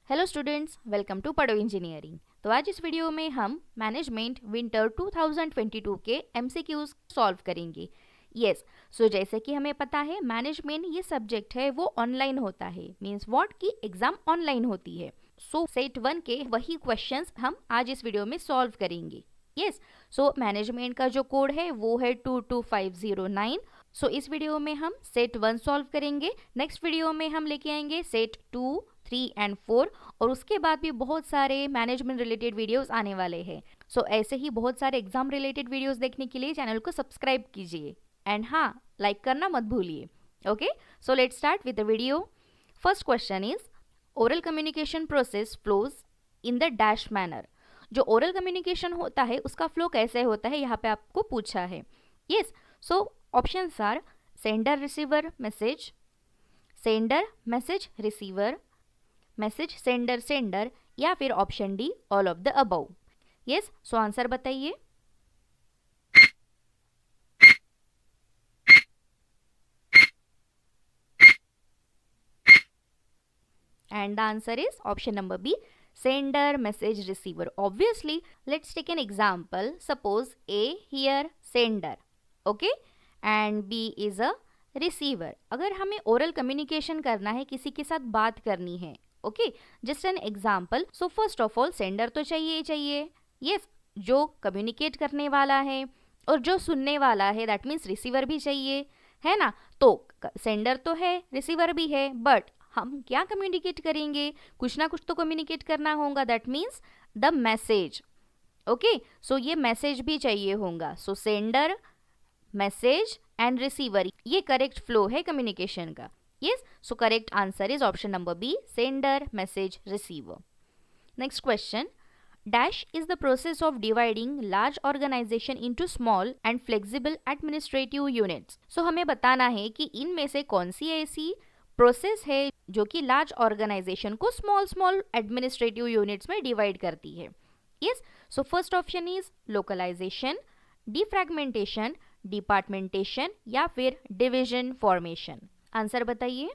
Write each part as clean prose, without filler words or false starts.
Hello students, welcome to पढ़ो engineering. तो आज इस वीडियो में हम मैनेजमेंट विंटर 2022 के एमसीक्यूज सॉल्व करेंगे। यस, सो जैसे कि हमें पता है मैनेजमेंट ये सब्जेक्ट है वो ऑनलाइन होता है, मींस व्हाट की एग्जाम ऑनलाइन होती है। सो सेट 1 के वही क्वेश्चंस हम आज इस वीडियो में सॉल्व करेंगे। यस, सो मैनेजमेंट का जो कोड है वो है 22509। सो इस वीडियो में हम सेट 1 सॉल्व करेंगे। नेक्स्ट वीडियो में हम लेके आएंगे सेट 2, 3 एंड 4, और उसके बाद भी बहुत सारे मैनेजमेंट रिलेटेड वीडियोस आने वाले हैं। सो ऐसे ही बहुत सारे एग्जाम रिलेटेड वीडियोस देखने के लिए चैनल को सब्सक्राइब कीजिए एंड हाँ, लाइक करना मत भूलिए। Okay, so let's start with the video. First question is oral communication process flows in the dash manner. जो ओरल कम्युनिकेशन होता है उसका फ्लो कैसे होता है, यहाँ पे आपको पूछा है। Yes, so options are sender receiver message, sender message receiver, message sender sender, या फिर option D all of the above. Yes, so answer बताइए। And the answer is option number B, sender message receiver. Obviously, let's take an example. Suppose A here sender, okay, and B is a receiver. अगर हमें oral communication करना है, किसी के साथ बात करनी है, okay, just an example. So first of all, sender तो चाहिए ही चाहिए, yes, जो communicate करने वाला है और जो सुनने वाला है, that means receiver भी चाहिए, है ना। तो सेंडर तो है, रिसीवर भी है, बट हम क्या कम्युनिकेट करेंगे, कुछ ना कुछ तो कम्युनिकेट करना होगा, that means the message. Okay, so ये मैसेज भी चाहिए होगा। So sender, message and receiver, ये करेक्ट फ्लो है कम्युनिकेशन का। Yes, so correct answer is option number B, sender message receiver. Next question, Dash is the process of dividing large organization into small and flexible administrative units. So हमें बताना है कि इनमें से कौन सी ऐसी प्रोसेस है जो कि लार्ज ऑर्गेनाइजेशन को स्मॉल स्मॉल एडमिनिस्ट्रेटिव यूनिट्स में डिवाइड करती है। Yes, so first option is localisation, defragmentation, departmentation, या फिर डिवीजन फॉर्मेशन। आंसर बताइए।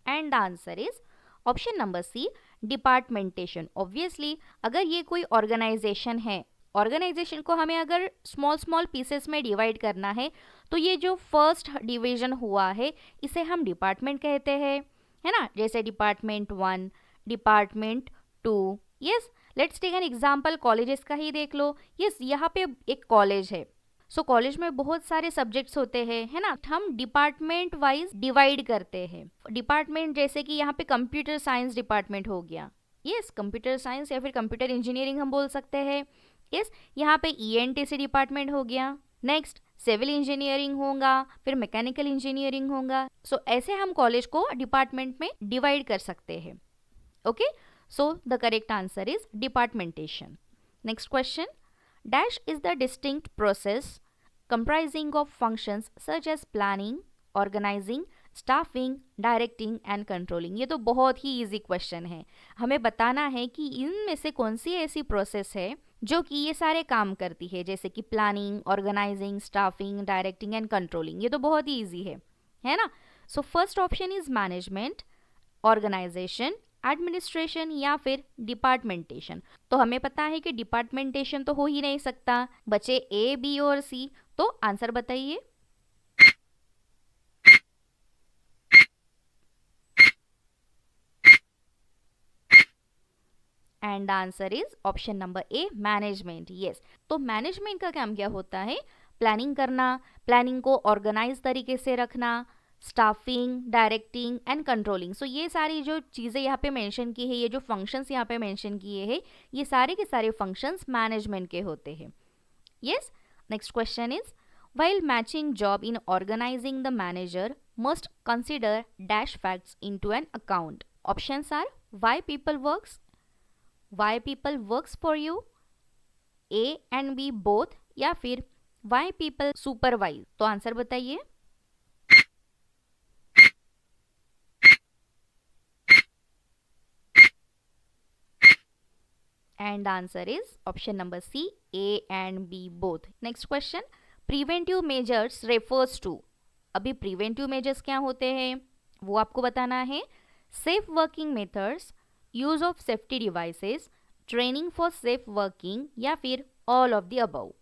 And the answer is option number C, departmentation. Obviously अगर ये कोई ऑर्गेनाइजेशन है, ऑर्गेनाइजेशन को हमें अगर स्मॉल स्मॉल पीसेस में डिवाइड करना है, तो ये जो फर्स्ट डिवीजन हुआ है इसे हम डिपार्टमेंट कहते हैं, है ना। जैसे department 1, department 2। Yes, let's take an example, colleges का ही देख लो। यस, यहाँ पे एक कॉलेज है। सो कॉलेज में बहुत सारे सब्जेक्ट्स होते हैं, है ना। हम डिपार्टमेंट वाइज डिवाइड करते हैं। डिपार्टमेंट जैसे कि यहाँ पे कंप्यूटर साइंस डिपार्टमेंट हो गया, यस, कंप्यूटर साइंस या फिर कंप्यूटर इंजीनियरिंग हम बोल सकते हैं। यस, यहाँ पे ईएनटीसी डिपार्टमेंट हो गया। नेक्स्ट सिविल इंजीनियरिंग होगा, फिर मैकेनिकल इंजीनियरिंग होगा। सो ऐसे हम कॉलेज को डिपार्टमेंट में डिवाइड कर सकते हैं। Okay, so the correct answer is departmentation. Next question, Dash is the distinct process comprising of functions such as planning, organizing, staffing, directing and controlling. ये तो बहुत ही इजी क्वेश्चन है। हमें बताना है कि इनमें से कौन सी ऐसी प्रोसेस है जो कि ये सारे काम करती है, जैसे कि planning, organising, staffing, directing and controlling. ये तो बहुत ही ईजी है ना। So first option is management, organisation, administration, या फिर डिपार्टमेंटेशन। तो हमें पता है कि डिपार्टमेंटेशन तो हो ही नहीं सकता, बचे ए, बी और सी। तो आंसर बताइए। And answer is option number A, management. Yes, तो मैनेजमेंट का काम क्या होता है, प्लानिंग करना, प्लानिंग को ऑर्गेनाइज तरीके से रखना, स्टाफिंग, डायरेक्टिंग एंड कंट्रोलिंग। सो ये सारी जो चीज़ें यहाँ पे मेंशन की है, ये जो फंक्शंस यहाँ पे मेंशन किए हैं, ये सारे के सारे फंक्शंस मैनेजमेंट के होते हैं। Yes, next question is while matching job in organizing, the manager must consider dash facts into an account. Options are why people works for you, A and B both, या फिर why people supervise। तो answer बताइए। And answer is option number C, A and B both. Next question, preventive measures refers to, अभी preventive measures क्या होते हैं वो आपको बताना है। Safe working methods, use of safety devices, training for safe working या फिर all of the above.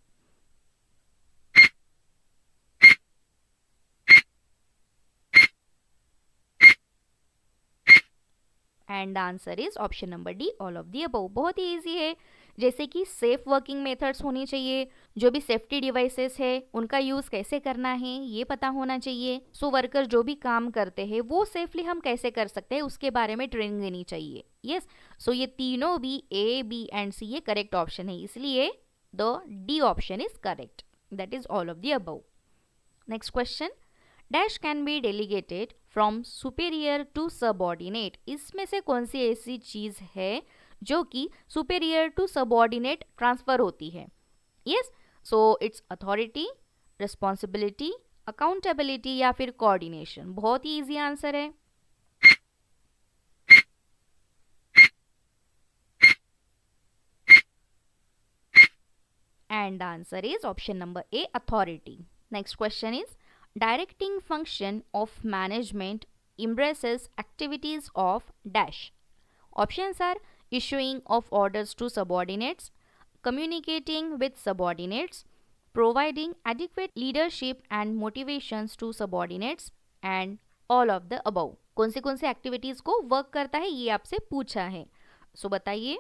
And answer is option number D, all of the above. बहुत ही इजी है, जैसे कि सेफ वर्किंग मेथड्स होनी चाहिए, जो भी सेफ्टी डिवाइसेस है उनका यूज़ कैसे करना है ये पता होना चाहिए। सो वर्कर जो भी काम करते हैं वो सेफली हम कैसे कर सकते हैं उसके बारे में ट्रेनिंग देनी चाहिए। यस, सो ये तीनों भी ए बी एंड सी ये करेक्ट ऑप्शन है, इसलिए the D option is correct, that is all of the above. Next question, dash can be delegated from superior to subordinate, इसमें से कौन सी ऐसी चीज है जो कि सुपेरियर टू सबऑर्डिनेट ट्रांसफर होती है। Yes, so it's authority, responsibility, accountability या फिर कोऑर्डिनेशन। बहुत ही इजी आंसर है। And answer is option number A, authority. Next question is directing function of management embraces activities of dash. Options are issuing of orders to subordinates, communicating with subordinates, providing adequate leadership and motivations to subordinates, and all of the above. कौन से activities को work करता है ये आपसे पूछा है, सो बताइए।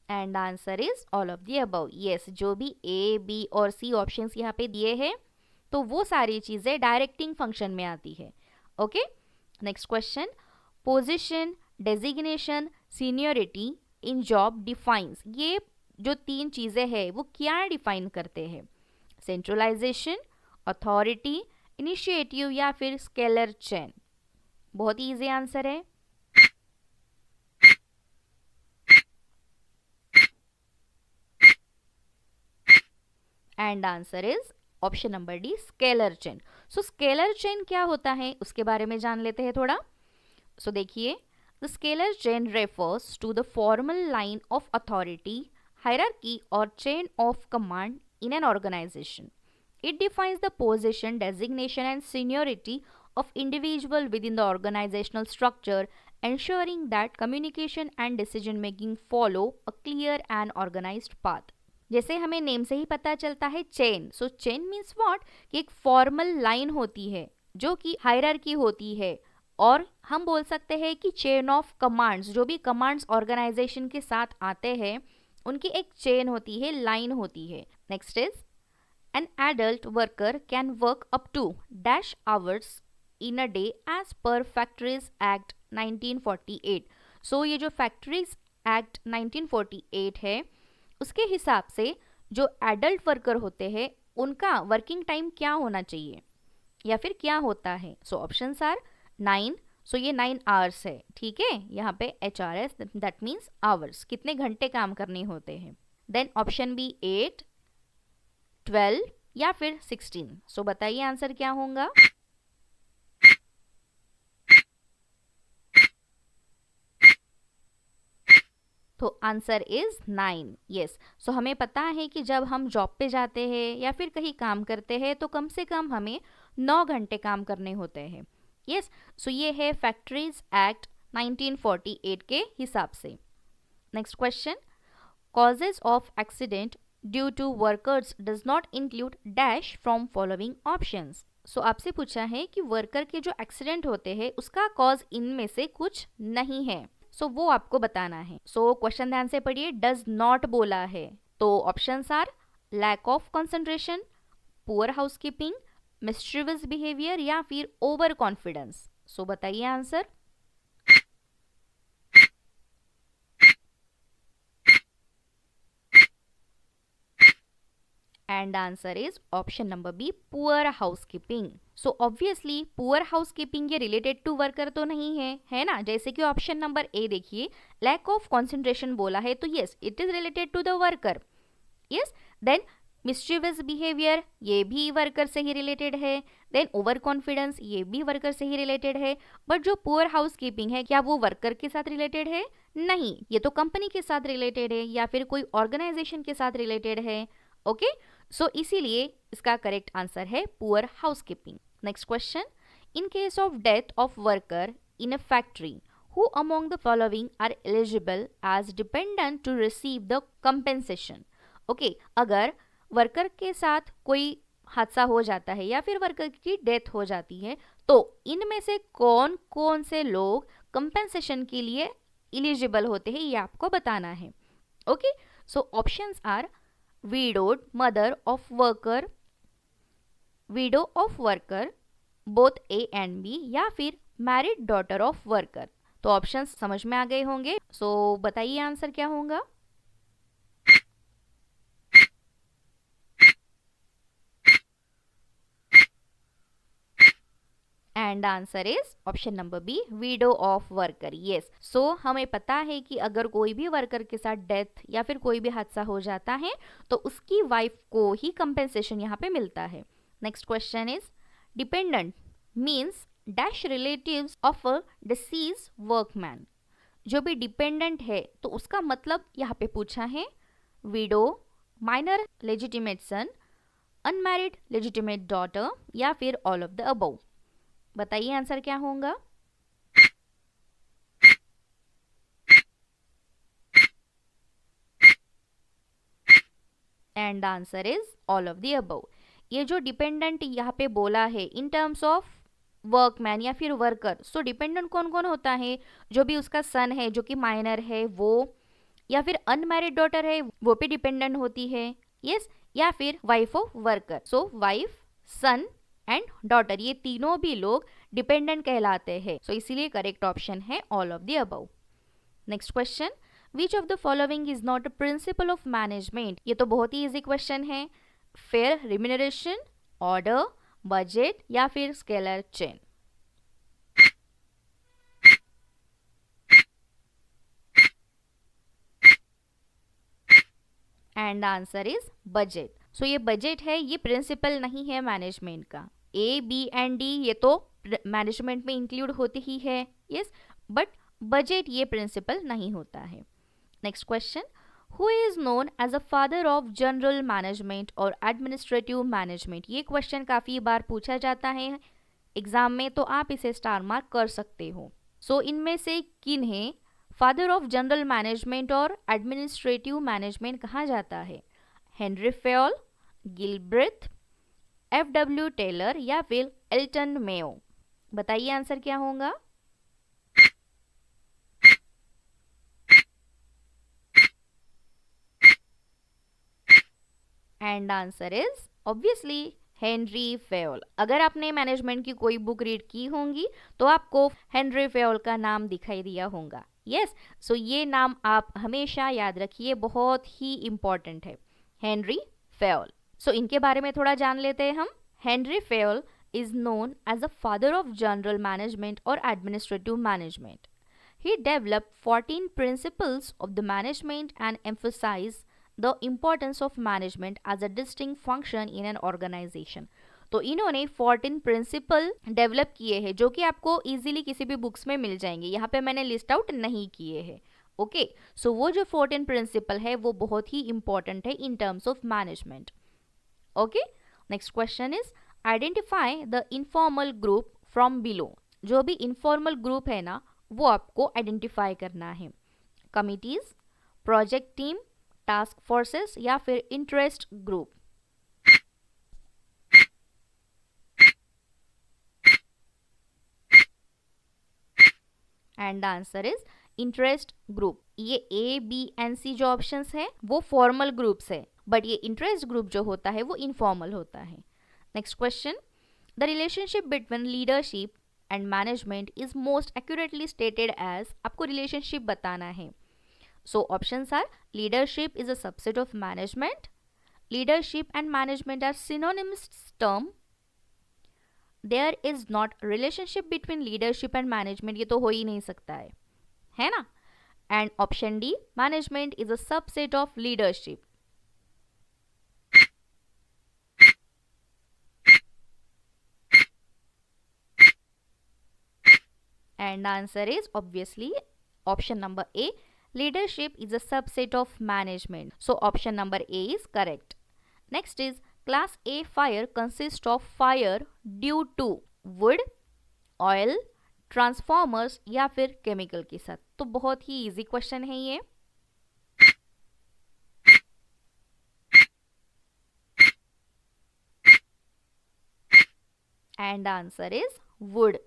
And answer is all of the above. Yes, जो भी ए बी और सी ऑप्शंस यहाँ पे दिए हैं तो वो सारी चीजें डायरेक्टिंग फंक्शन में आती है। Okay, next question, position, designation, seniority in job defines, ये जो तीन चीजें हैं वो क्या डिफाइन करते हैं। सेंट्रलाइजेशन, अथॉरिटी, इनिशिएटिव या फिर स्केलर चेन। बहुत ही इजी आंसर है। And answer is option number D, scalar chain. So scalar chain क्या होता है उसके बारे में जान लेते हैं थोड़ा। सो देखिए, the scalar chain refers to the formal line of authority, hierarchy और chain of command in an organisation. It defines the position, designation and seniority of individual within the organizational structure, ensuring that communication and decision making follow a clear and organized path. जैसे हमें name से ही पता चलता है chain, so chain means what कि एक formal line होती है जो कि हायरार्की होती है, और हम बोल सकते हैं कि चेन ऑफ कमांड्स, जो भी कमांड्स ऑर्गेनाइजेशन के साथ आते हैं उनकी एक चेन होती है, लाइन होती है. Next is an adult worker can work up to dash hours in a day as per Factories Act 1948. So ये जो Factories Act 1948 है उसके हिसाब से जो एडल्ट वर्कर होते हैं उनका वर्किंग टाइम क्या होना चाहिए या फिर क्या होता है. सो ऑप्शंस आर 9, सो ये 9 आवर्स है, ठीक है. यहाँ पे HRS दैट मीन्स आवर्स, कितने घंटे काम करने होते हैं. देन ऑप्शन बी 8, 12 या फिर 16. सो बताइए आंसर क्या होगा. तो आंसर इज 9. यस, सो हमें पता है कि जब हम जॉब पे जाते हैं या फिर कहीं काम करते हैं तो कम से कम हमें 9 घंटे काम करने होते हैं. यस, सो ये है फैक्ट्रीज एक्ट 1948 के हिसाब से. Next question, causes of accident due to workers does not include dash from following options. So आपसे पूछा है कि वर्कर के जो एक्सीडेंट होते हैं उसका कॉज इनमें से कुछ नहीं है, सो वो आपको बताना है. सो क्वेश्चन ध्यान से पढ़िए, डज नॉट बोला है तो options are lack of concentration, poor housekeeping, mischievous behaviour या फिर ओवर कॉन्फिडेंस. सो बताइए answer. And answer is option number B, poor housekeeping. So obviously poor housekeeping ये रिलेटेड टू वर्कर तो नहीं है ना. जैसे कि ऑप्शन नंबर ए देखिए, लैक ऑफ कंसंट्रेशन बोला है तो yes it is related to the worker. Yes, then mischievous behaviour, ये भी वर्कर से ही रिलेटेड है। देन ओवर कॉन्फिडेंस, ये भी वर्कर से ही रिलेटेड है। बट जो पुअर हाउस कीपिंग है, क्या वो वर्कर के साथ रिलेटेड है? नहीं, ये तो कंपनी के साथ रिलेटेड है या फिर कोई ऑर्गेनाइजेशन के साथ रिलेटेड है। ओके, सो इसीलिए इसका करेक्ट आंसर है poor house keeping. Next question, in case of death of worker in a factory, who among the following are eligible as dependent to receive the compensation? Okay, अगर worker के साथ कोई हादसा हो जाता है या फिर वर्कर की डेथ हो जाती है, तो इनमें से कौन कौन से लोग कंपेंसेशन के लिए इलिजिबल होते हैं, ये आपको बताना है। Okay, so options are widowed mother of worker, widow of worker, both A and B, या फिर मैरिड डॉटर ऑफ वर्कर। तो ऑप्शंस समझ में आ गए होंगे। सो बताइए आंसर क्या होगा। And answer is option number B, widow of worker. Yes, so हमें पता है कि अगर कोई भी वर्कर के साथ डेथ या फिर कोई भी हादसा हो जाता है तो उसकी वाइफ को ही कंपेंसेशन यहाँ पे मिलता है। Next question is, dependent means dash relatives of a disease workman. जो भी डिपेंडेंट है तो उसका मतलब यहाँ पे पूछा है विडो, माइनर लेजिटिमेट सन, अनमैरिड लेजिटिमेट डॉटर, या फिर ऑल ऑफ द अबव। बताइए आंसर क्या होगा। And answer is all of the above. ये जो डिपेंडेंट यहाँ पे बोला है इन टर्म्स ऑफ वर्कमैन या फिर वर्कर, सो डिपेंडेंट कौन कौन होता है? जो भी उसका सन है जो कि माइनर है वो, या फिर अनमैरिड डॉटर है वो भी डिपेंडेंट होती है, यस, या फिर wife of worker. So wife, son and daughter, ये तीनों भी लोग डिपेंडेंट कहलाते हैं। सो इसीलिए करेक्ट ऑप्शन है all of the above. Next question, which of the following is not a principle of management. ये तो बहुत ही इजी क्वेश्चन है। फेयर रिम्यूनरेशन, ऑर्डर, बजट, या फिर scalar chain. And answer is budget. So ये budget है, ये प्रिंसिपल नहीं है मैनेजमेंट का। ए, बी एंड डी ये तो मैनेजमेंट में इंक्लूड होती ही है, यस, बट बजट ये प्रिंसिपल नहीं होता है। Next question, who is known as a father of general management और एडमिनिस्ट्रेटिव मैनेजमेंट। ये क्वेश्चन काफी बार पूछा जाता है एग्जाम में, तो आप इसे स्टार मार्क कर सकते हो। सो इनमें से किन्हें फादर ऑफ जनरल मैनेजमेंट और एडमिनिस्ट्रेटिव मैनेजमेंट कहा जाता है? Henri Fayol, Gilbreth, F W. Taylor, या फिर एल्टन मेयो। बताइए आंसर क्या होगा। And answer is obviously Henri Fayol. अगर आपने मैनेजमेंट की कोई बुक रीड की होंगी तो आपको हेनरी फेयोल का नाम दिखाई दिया होगा। यस, सो ये नाम आप हमेशा याद रखिए, बहुत ही इंपॉर्टेंट है, हेनरी फेयोल। सो इनके बारे में थोड़ा जान लेते हैं हम। Henry Fayol is known as the father of general management or administrative management. He developed 14 principles of the management and emphasized the importance of management as a distinct function in an organization. तो इन्होंने 14 principal develop किए हैं जो कि आपको easily किसी भी books में मिल जाएंगे। यहाँ पे मैंने लिस्ट आउट नहीं किए हैं। ओके, सो वो जो 14 प्रिंसिपल है वो बहुत ही इंपॉर्टेंट है in terms of management. Okay, next question is, identify the informal group from below. जो भी इनफॉर्मल ग्रुप है ना वो आपको आइडेंटिफाई करना है। Committees, project team, task forces, या फिर interest group. And answer is interest group. ये ए, बी एंड सी जो ऑप्शंस है वो फॉर्मल ग्रुप्स है, बट ये इंटरेस्ट ग्रुप जो होता है वो इनफॉर्मल होता है। Next question, the relationship between leadership and management is most accurately stated as. आपको रिलेशनशिप बताना है। So options are, leadership is a subset of management, leadership and management are synonymous term, there is not relationship between leadership and management, ये तो हो ही नहीं सकता है ना। And option D, management is a subset of leadership. And answer is obviously option number A. Leadership is a subset of management. So option number A is correct. Next is class A fire consists of fire due to wood, oil, transformers या फिर chemical के साथ. तो बहुत ही easy question है ये. And answer is wood.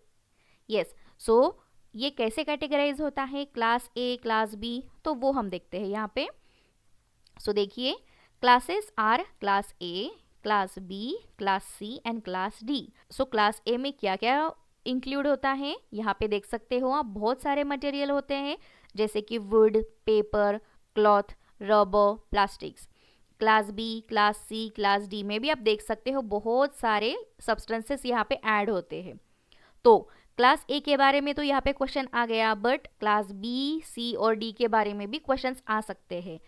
Yes. So ये कैसे कैटेगराइज होता है, क्लास ए, क्लास बी, तो वो हम देखते हैं यहाँ पे. सो देखिए, classes are class A, class B, class C and class D. So class A में क्या क्या इंक्लूड होता है, यहाँ पे देख सकते हो आप, बहुत सारे मटेरियल होते हैं जैसे कि wood, paper, cloth, rubber, plastics. Class B, class C, class D में भी आप देख सकते हो बहुत सारे सब्सटेंसेस यहाँ पे ऐड होते हैं. तो क्लास ए के बारे में तो यहाँ पे क्वेश्चन आ गया, बट क्लास बी, सी और डी के बारे में भी क्वेश्चंस आ सकते हैं.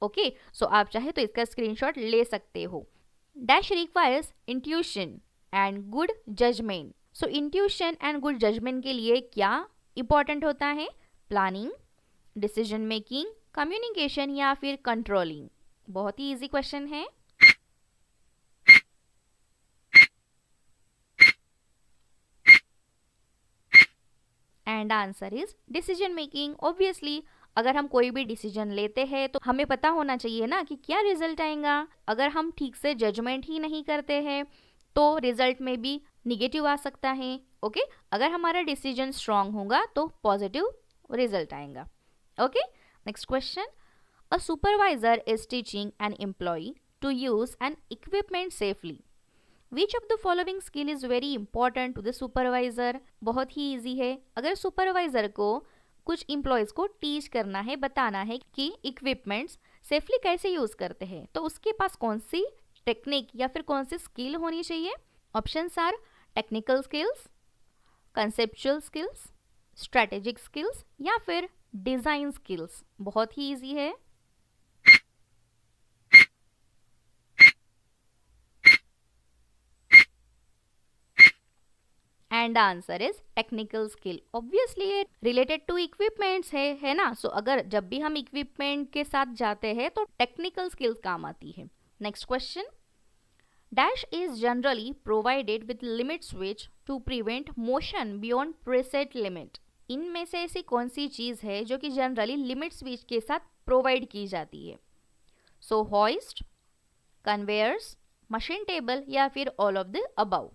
ओके, सो आप चाहे तो इसका स्क्रीनशॉट ले सकते हो. Dash requires intuition and good judgement. So intuition and good judgement के लिए क्या इंपॉर्टेंट होता है, प्लानिंग, डिसीजन मेकिंग, कम्युनिकेशन या फिर कंट्रोलिंग. बहुत ही इजी क्वेश्चन है. And answer is decision making. Obviously अगर हम कोई भी डिसीजन लेते हैं तो हमें पता होना चाहिए ना कि क्या रिजल्ट आएगा. अगर हम ठीक से जजमेंट ही नहीं करते हैं तो रिजल्ट में भी निगेटिव आ सकता है. ओके, अगर हमारा डिसीजन स्ट्रांग होगा तो पॉजिटिव रिजल्ट आएगा. Okay, next question. A supervisor is teaching an employ to use an equipment safely. Which of the following skill is very important to the supervisor. बहुत ही easy है. अगर supervisor को कुछ employees को टीच करना है, बताना है कि इक्विपमेंट्स सेफली कैसे यूज करते हैं, तो उसके पास कौन सी टेक्निक या फिर कौन सी स्किल होनी चाहिए. Options are technical skills, conceptual skills, strategic skills या फिर डिजाइन स्किल्स. बहुत ही इजी है. And answer is technical skill. Obviously ये रिलेटेड टू इक्विपमेंट्स है ना. सो अगर जब भी हम इक्विपमेंट के साथ जाते हैं तो टेक्निकल स्किल्स काम आती है. Next question. Dash is generally provided with limit switch to prevent motion beyond preset limit. इनमें से ऐसी कौन सी चीज है जो कि जनरली लिमिट स्विच के साथ प्रोवाइड की जाती है. सो हॉइस्ट, कन्वेयर्स, मशीन टेबल या फिर all of the above.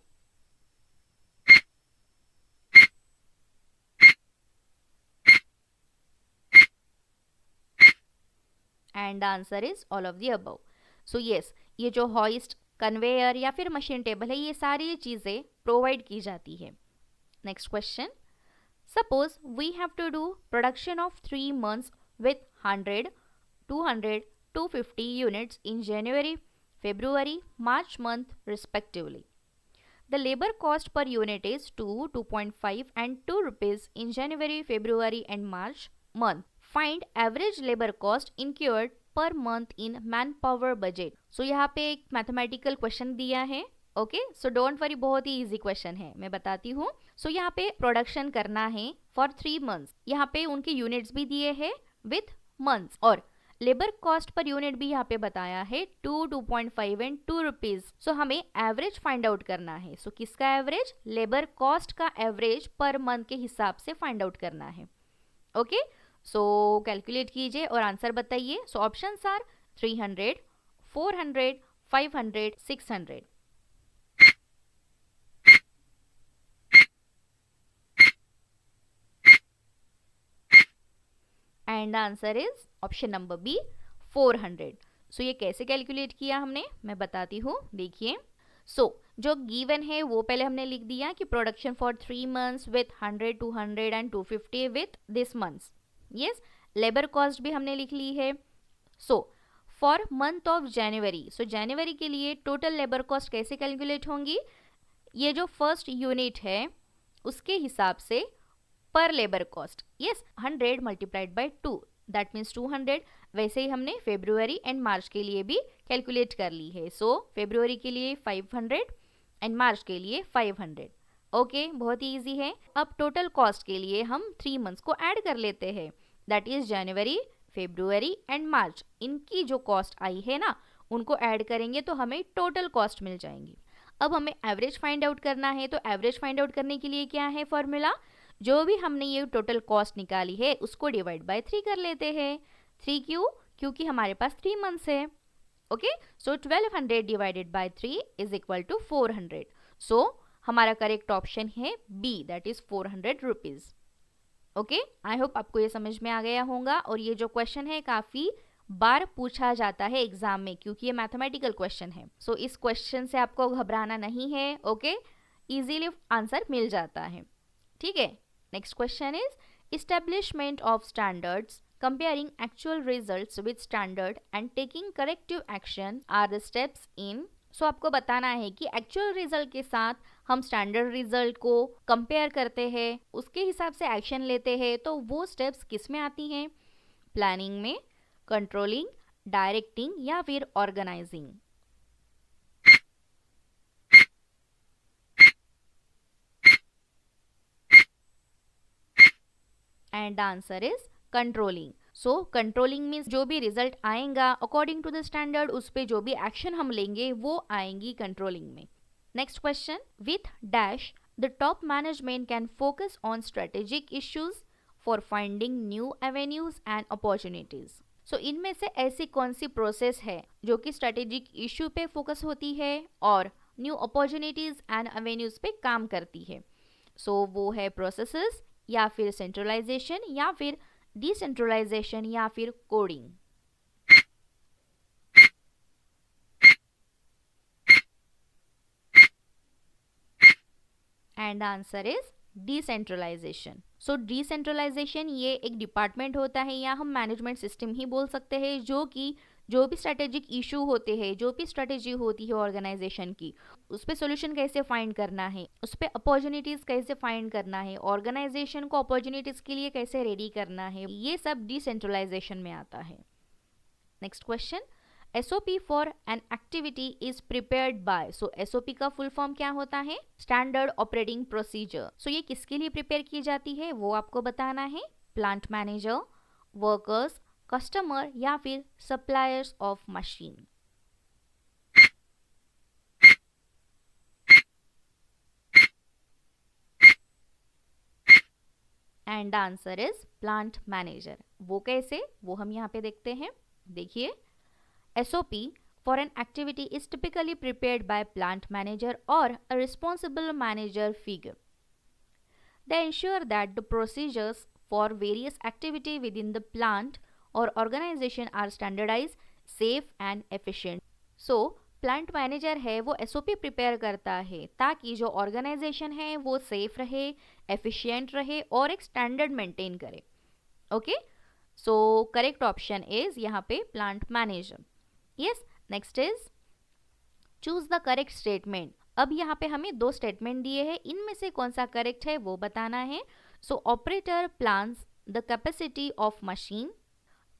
And answer is all of the above. So yes, ये जो हॉइस्ट, कन्वेयर या फिर मशीन टेबल है, ये सारी चीजें प्रोवाइड की जाती है. Next question. Suppose we have to do production of 3 months with 100, 200, 250 units in January, February, March month respectively. The labor cost per unit is 2, 2.5 and 2 rupees in January, February and March month. Find average labor cost incurred per month in manpower budget. So यहाँ पे एक mathematical question दिया है. Okay, so don't worry, बहुत ही easy question है, मैं बताती हूँ. सो यहाँ पे प्रोडक्शन करना है फॉर 3 months. यहाँ पे उनके यूनिट्स भी दिए हैं विथ मंथ्स, और लेबर कॉस्ट पर यूनिट भी यहाँ पे बताया है 2, 2.5 एंड 2 रुपीज. सो हमें एवरेज फाइंड आउट करना है. सो किसका एवरेज, लेबर कॉस्ट का एवरेज पर मंथ के हिसाब से फाइंड आउट करना है. ओके, सो कैलकुलेट कीजिए और आंसर बताइए. So options are 300, 400, 500, 600. And answer is option number B, 400. So ये कैसे कैलकुलेट किया हमने, मैं बताती हूँ. देखिए, सो जो गिवन है वो पहले हमने लिख दिया कि production for 3 months with 100, 200 and 250 with this months. Yes, labour cost भी हमने लिख ली है. So for month of January, so जनवरी के लिए टोटल लेबर कॉस्ट कैसे कैलकुलेट होंगी, ये जो फर्स्ट यूनिट है उसके हिसाब से पर labour cost. Yes, 100 multiplied by 2 that means 200. वैसे ही हमने फेब्रुवरी एंड मार्च के लिए भी कैलकुलेट कर ली है. सो फेब्रुवरी के लिए 500 एंड मार्च के लिए 500. ओके, बहुत ही ईजी है। अब टोटल कॉस्ट के लिए हम 3 मंथ्स को ऐड कर लेते हैं, that is January, February and March. इनकी जो कॉस्ट आई है ना, उनको ऐड करेंगे तो हमें टोटल कॉस्ट मिल जाएंगी। अब हमें एवरेज फाइंड आउट करना है, तो एवरेज फाइंड आउट करने के लिए क्या है फॉर्मूला, जो भी हमने ये टोटल कॉस्ट निकाली है उसको डिवाइड बाय 3 कर लेते हैं। 3 क्यों? क्योंकि हमारे पास 3 मंथ्स है। Okay, so 1200 divided by 3 is equal to 400। So हमारा करेक्ट ऑप्शन है B, that is 400 rupees. Okay, I hope आपको ये समझ में आ गया होगा। और ये जो क्वेश्चन है काफी बार पूछा जाता है एग्जाम में, क्योंकि ये मैथमेटिकल क्वेश्चन है। सो इस क्वेश्चन से आपको घबराना नहीं है। ओके, इजीली आंसर मिल जाता है। ठीक है, next question is establishment of standards, comparing actual results with standard and taking corrective action are the steps in। सो आपको बताना है कि एक्चुअल रिजल्ट के साथ हम स्टैंडर्ड रिजल्ट को कंपेयर करते हैं, उसके हिसाब से एक्शन लेते हैं, तो वो स्टेप्स किस में आती हैं? प्लानिंग में, कंट्रोलिंग, डायरेक्टिंग या फिर organising. And the answer is controlling. So controlling means जो भी रिजल्ट आएगा अकॉर्डिंग टू द स्टैंडर्ड, उस पे जो भी एक्शन हम लेंगे वो आएंगी कंट्रोलिंग में। Next question, with dash the top management can focus on strategic issues for finding new avenues and opportunities. सो इनमें से ऐसी कौन सी प्रोसेस है जो कि स्ट्रेटेजिक इश्यू पे फोकस होती है और न्यू अपॉर्चुनिटीज एंड एवेन्यूज पे काम करती है? सो वो है प्रोसेसेस, या फिर सेंट्रलाइजेशन, या फिर डिसेंट्रलाइजेशन, या फिर coding. And answer is decentralisation. So decentralisation ये एक डिपार्टमेंट होता है, या हम मैनेजमेंट सिस्टम ही बोल सकते हैं, जो कि जो भी स्ट्रेटेजिक इशू होते हैं, जो भी स्ट्रेटेजी होती है ऑर्गेनाइजेशन की, उस पर सोल्यूशन कैसे फाइंड करना है, उस पर अपॉर्चुनिटीज कैसे फाइंड करना है, ऑर्गेनाइजेशन को अपॉर्चुनिटीज के लिए कैसे रेडी करना है, ये सब डिसेंट्रलाइजेशन में आता है। Next question, SOP for an activity is prepared by. So SOP का फुल फॉर्म क्या होता है? Standard operating procedure. सो ये किसके लिए प्रिपेयर की जाती है वो आपको बताना है। प्लांट मैनेजर, वर्कर्स, कस्टमर या फिर suppliers of machine. And the answer is plant manager. वो कैसे, वो हम यहाँ पे देखते हैं। देखिए, SOP for an activity is typically prepared by plant manager or a responsible manager figure. They ensure that the procedures for various activity within the plant or organization are standardized, safe and efficient. So, plant manager है वो SOP prepare करता है ताकि जो organisation है वो safe रहे, efficient रहे और एक स्टैंडर्ड मेंटेन करे। Okay, so correct option is यहाँ पे plant manager. Yes, next is choose the correct statement. अब यहाँ पे हमें 2 स्टेटमेंट दिए हैं, इनमें से कौन सा करेक्ट है वो बताना है। So operator plans the capacity of machine,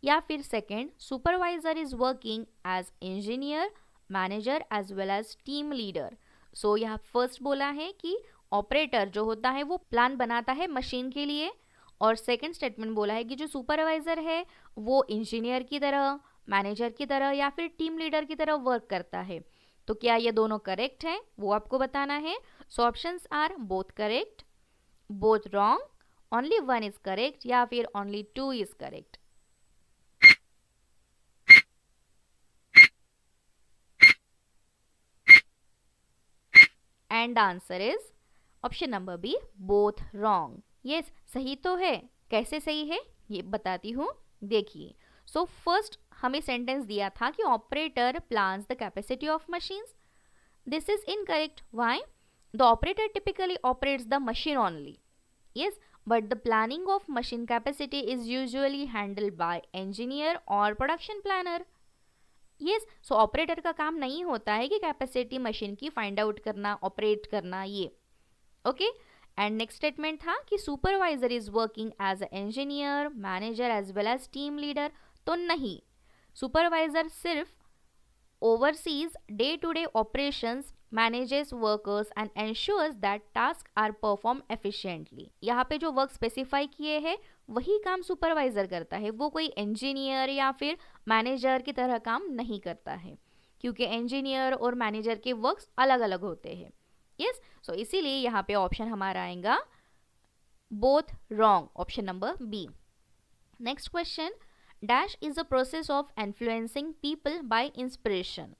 या फिर second, supervisor is working as engineer, manager as well as team leader. So यहाँ फर्स्ट बोला है कि ऑपरेटर जो होता है वो प्लान बनाता है मशीन के लिए, और सेकंड स्टेटमेंट बोला है कि जो सुपरवाइजर है वो इंजीनियर की तरह, मैनेजर की तरह या फिर टीम लीडर की तरह वर्क करता है। तो क्या ये दोनों करेक्ट है वो आपको बताना है। So options are both correct, both wrong, only 1 is correct या फिर only 2 is correct. And answer is option number B, both wrong. Yes, सही तो है। कैसे सही है ये बताती हूँ, देखिए। सो फर्स्ट हमें सेंटेंस दिया था कि operator plans the capacity of machines. This is incorrect. Why? The operator typically operates the machine only. Yes, but the planning of machine capacity is usually handled by engineer और production planner. Yes, so operator का काम नहीं होता है कि capacity machine की find out करना, operate करना, ये। ओके, एंड नेक्स्ट स्टेटमेंट था कि supervisor is working as a engineer, manager as well as team leader. तो नहीं, सुपरवाइजर सिर्फ oversees day to day operations manages workers and ensures that tasks are performed efficiently। यहाँ पे जो work specify किए हैं वही काम सुपरवाइजर करता है, वो कोई इंजीनियर या फिर मैनेजर की तरह काम नहीं करता है, क्योंकि इंजीनियर और मैनेजर के वर्क्स अलग अलग होते हैं। यस, सो इसीलिए यहाँ पे ऑप्शन हमारा आएगा both wrong, option number B. Next question, dash is a process of influencing people by inspiration.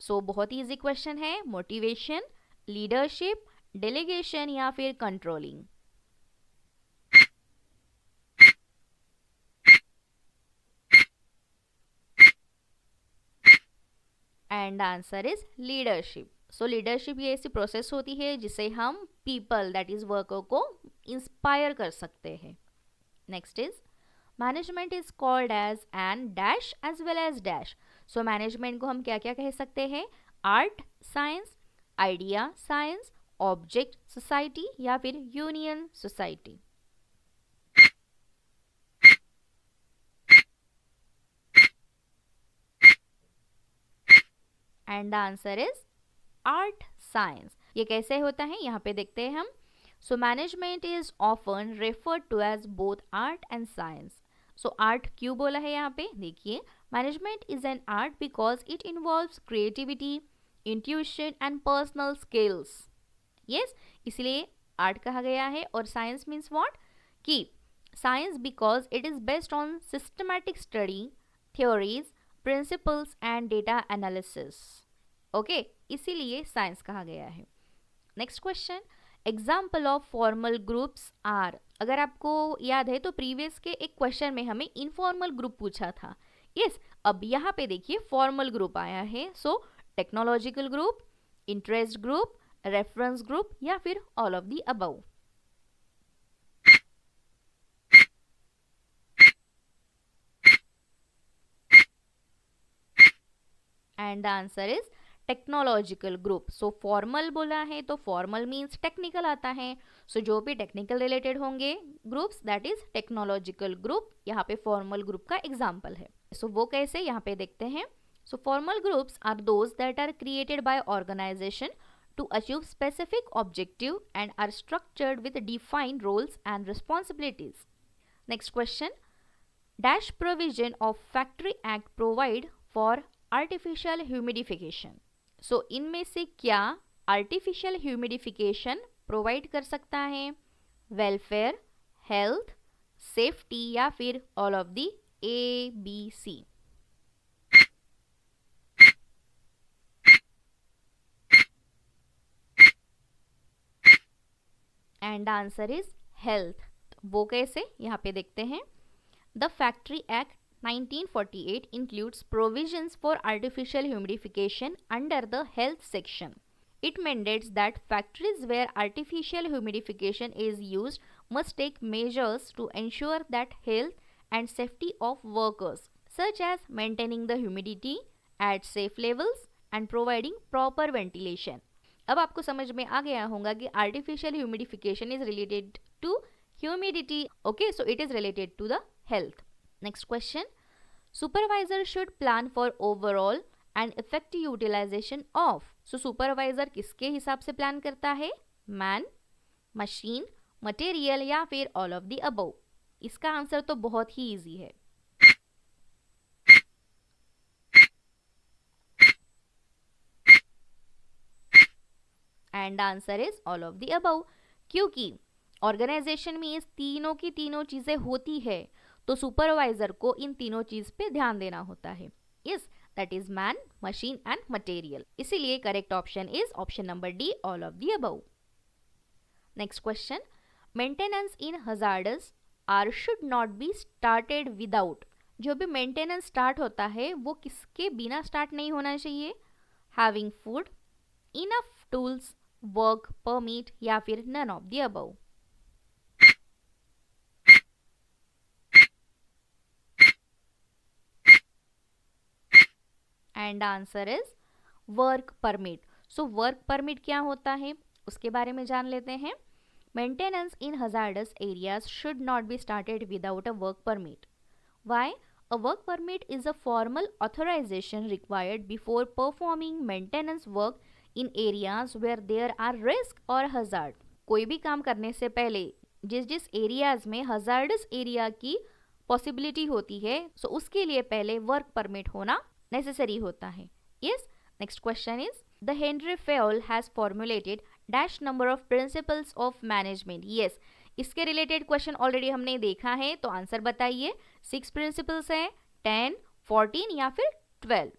So बहुत ही इजी क्वेश्चन है, मोटिवेशन, लीडरशिप, डेलीगेशन या फिर controlling. And answer is leadership. So leadership ये ऐसी प्रोसेस होती है जिसे हम पीपल दैट इज वर्कर को इंस्पायर कर सकते हैं। Next is management is called as an dash as well as dash. So management को हम क्या क्या कह सकते हैं, art science, idea science, object society या फिर union society. And the answer is art science. ये कैसे होता है यहाँ पे देखते हैं हम। So management is often referred to as both art and science. So art क्यों बोला है यहाँ पे, देखिए management is an art because it involves creativity, intuition and personal skills. Yes, इसलिए आर्ट कहा गया है। और साइंस मीन्स व्हाट, कि science because it is based on systematic study, theories, principles and data analysis. Okay, इसीलिए science कहा गया है। Next question, example of formal groups are. अगर आपको याद है तो प्रीवियस के एक क्वेश्चन में हमें इनफॉर्मल ग्रुप पूछा था। यस, अब यहाँ पे देखिए फॉर्मल ग्रुप आया है। So technological group, interest group, reference group या फिर all of the above. And the answer is technological group. So formal बोला है तो फॉर्मल मीन्स टेक्निकल आता है। सो जो भी टेक्निकल रिलेटेड होंगे groups that is technological group, यहाँ पे फॉर्मल ग्रुप का एग्जाम्पल है। सो वो कैसे, यहाँ पे देखते हैं। So formal groups are those that are created by organisation to achieve specific objective and are structured with defined roles and responsibilities. Next question, dash provision of Factory Act provide for artificial humidification. So इनमें से क्या artificial humidification provide कर सकता है, welfare, health, safety या फिर all of the A, B, C. And answer is health. वो कैसे, यहाँ पे देखते हैं। The factory act 1948 includes provisions for artificial humidification under the health section. It mandates that factories where artificial humidification is used must take measures to ensure that health and safety of workers, such as maintaining the humidity at safe levels and providing proper ventilation. अब आपको समझ में आ गया होगा कि artificial humidification is related to humidity. Okay, so it is related to the health. Next question, supervisor should plan for overall and effective utilisation of. So supervisor किसके हिसाब से प्लान करता है, मैन, मशीन, मटेरियल या फिर all of the above. इसका answer तो बहुत ही इजी है। And answer is all of the above, क्योंकि ऑर्गेनाइजेशन में इस तीनों की तीनों चीजें होती है तो सुपरवाइजर को इन तीनों चीज पे ध्यान देना होता है। Yes, that is man, machine and material. इसीलिए correct option is option number D, all of the above. Next question, maintenance in hazardous are should not be started without. जो भी मेंटेनेंस स्टार्ट होता है वो किसके बिना स्टार्ट नहीं होना चाहिए, having food, enough tools, work permit या फिर none of the above. And answer is work permit. So work permit क्या होता है उसके बारे में जान लेते हैं। Maintenance in hazardous areas should not be started without a work permit. Why? A work permit is a formal authorization required before performing maintenance work in areas where there are risk और hazard. कोई भी काम करने से पहले जिस जिस areas में हजार्डस एरिया की पॉसिबिलिटी होती है, सो उसके लिए पहले वर्क परमिट होना नेसेसरी होता है। Yes, next question is the Henry Fayol has formulated dash number of principles of management. Yes, इसके रिलेटेड क्वेश्चन ऑलरेडी हमने देखा है, तो आंसर बताइए। 6 प्रिंसिपल्स हैं, 10, 14 या फिर 12?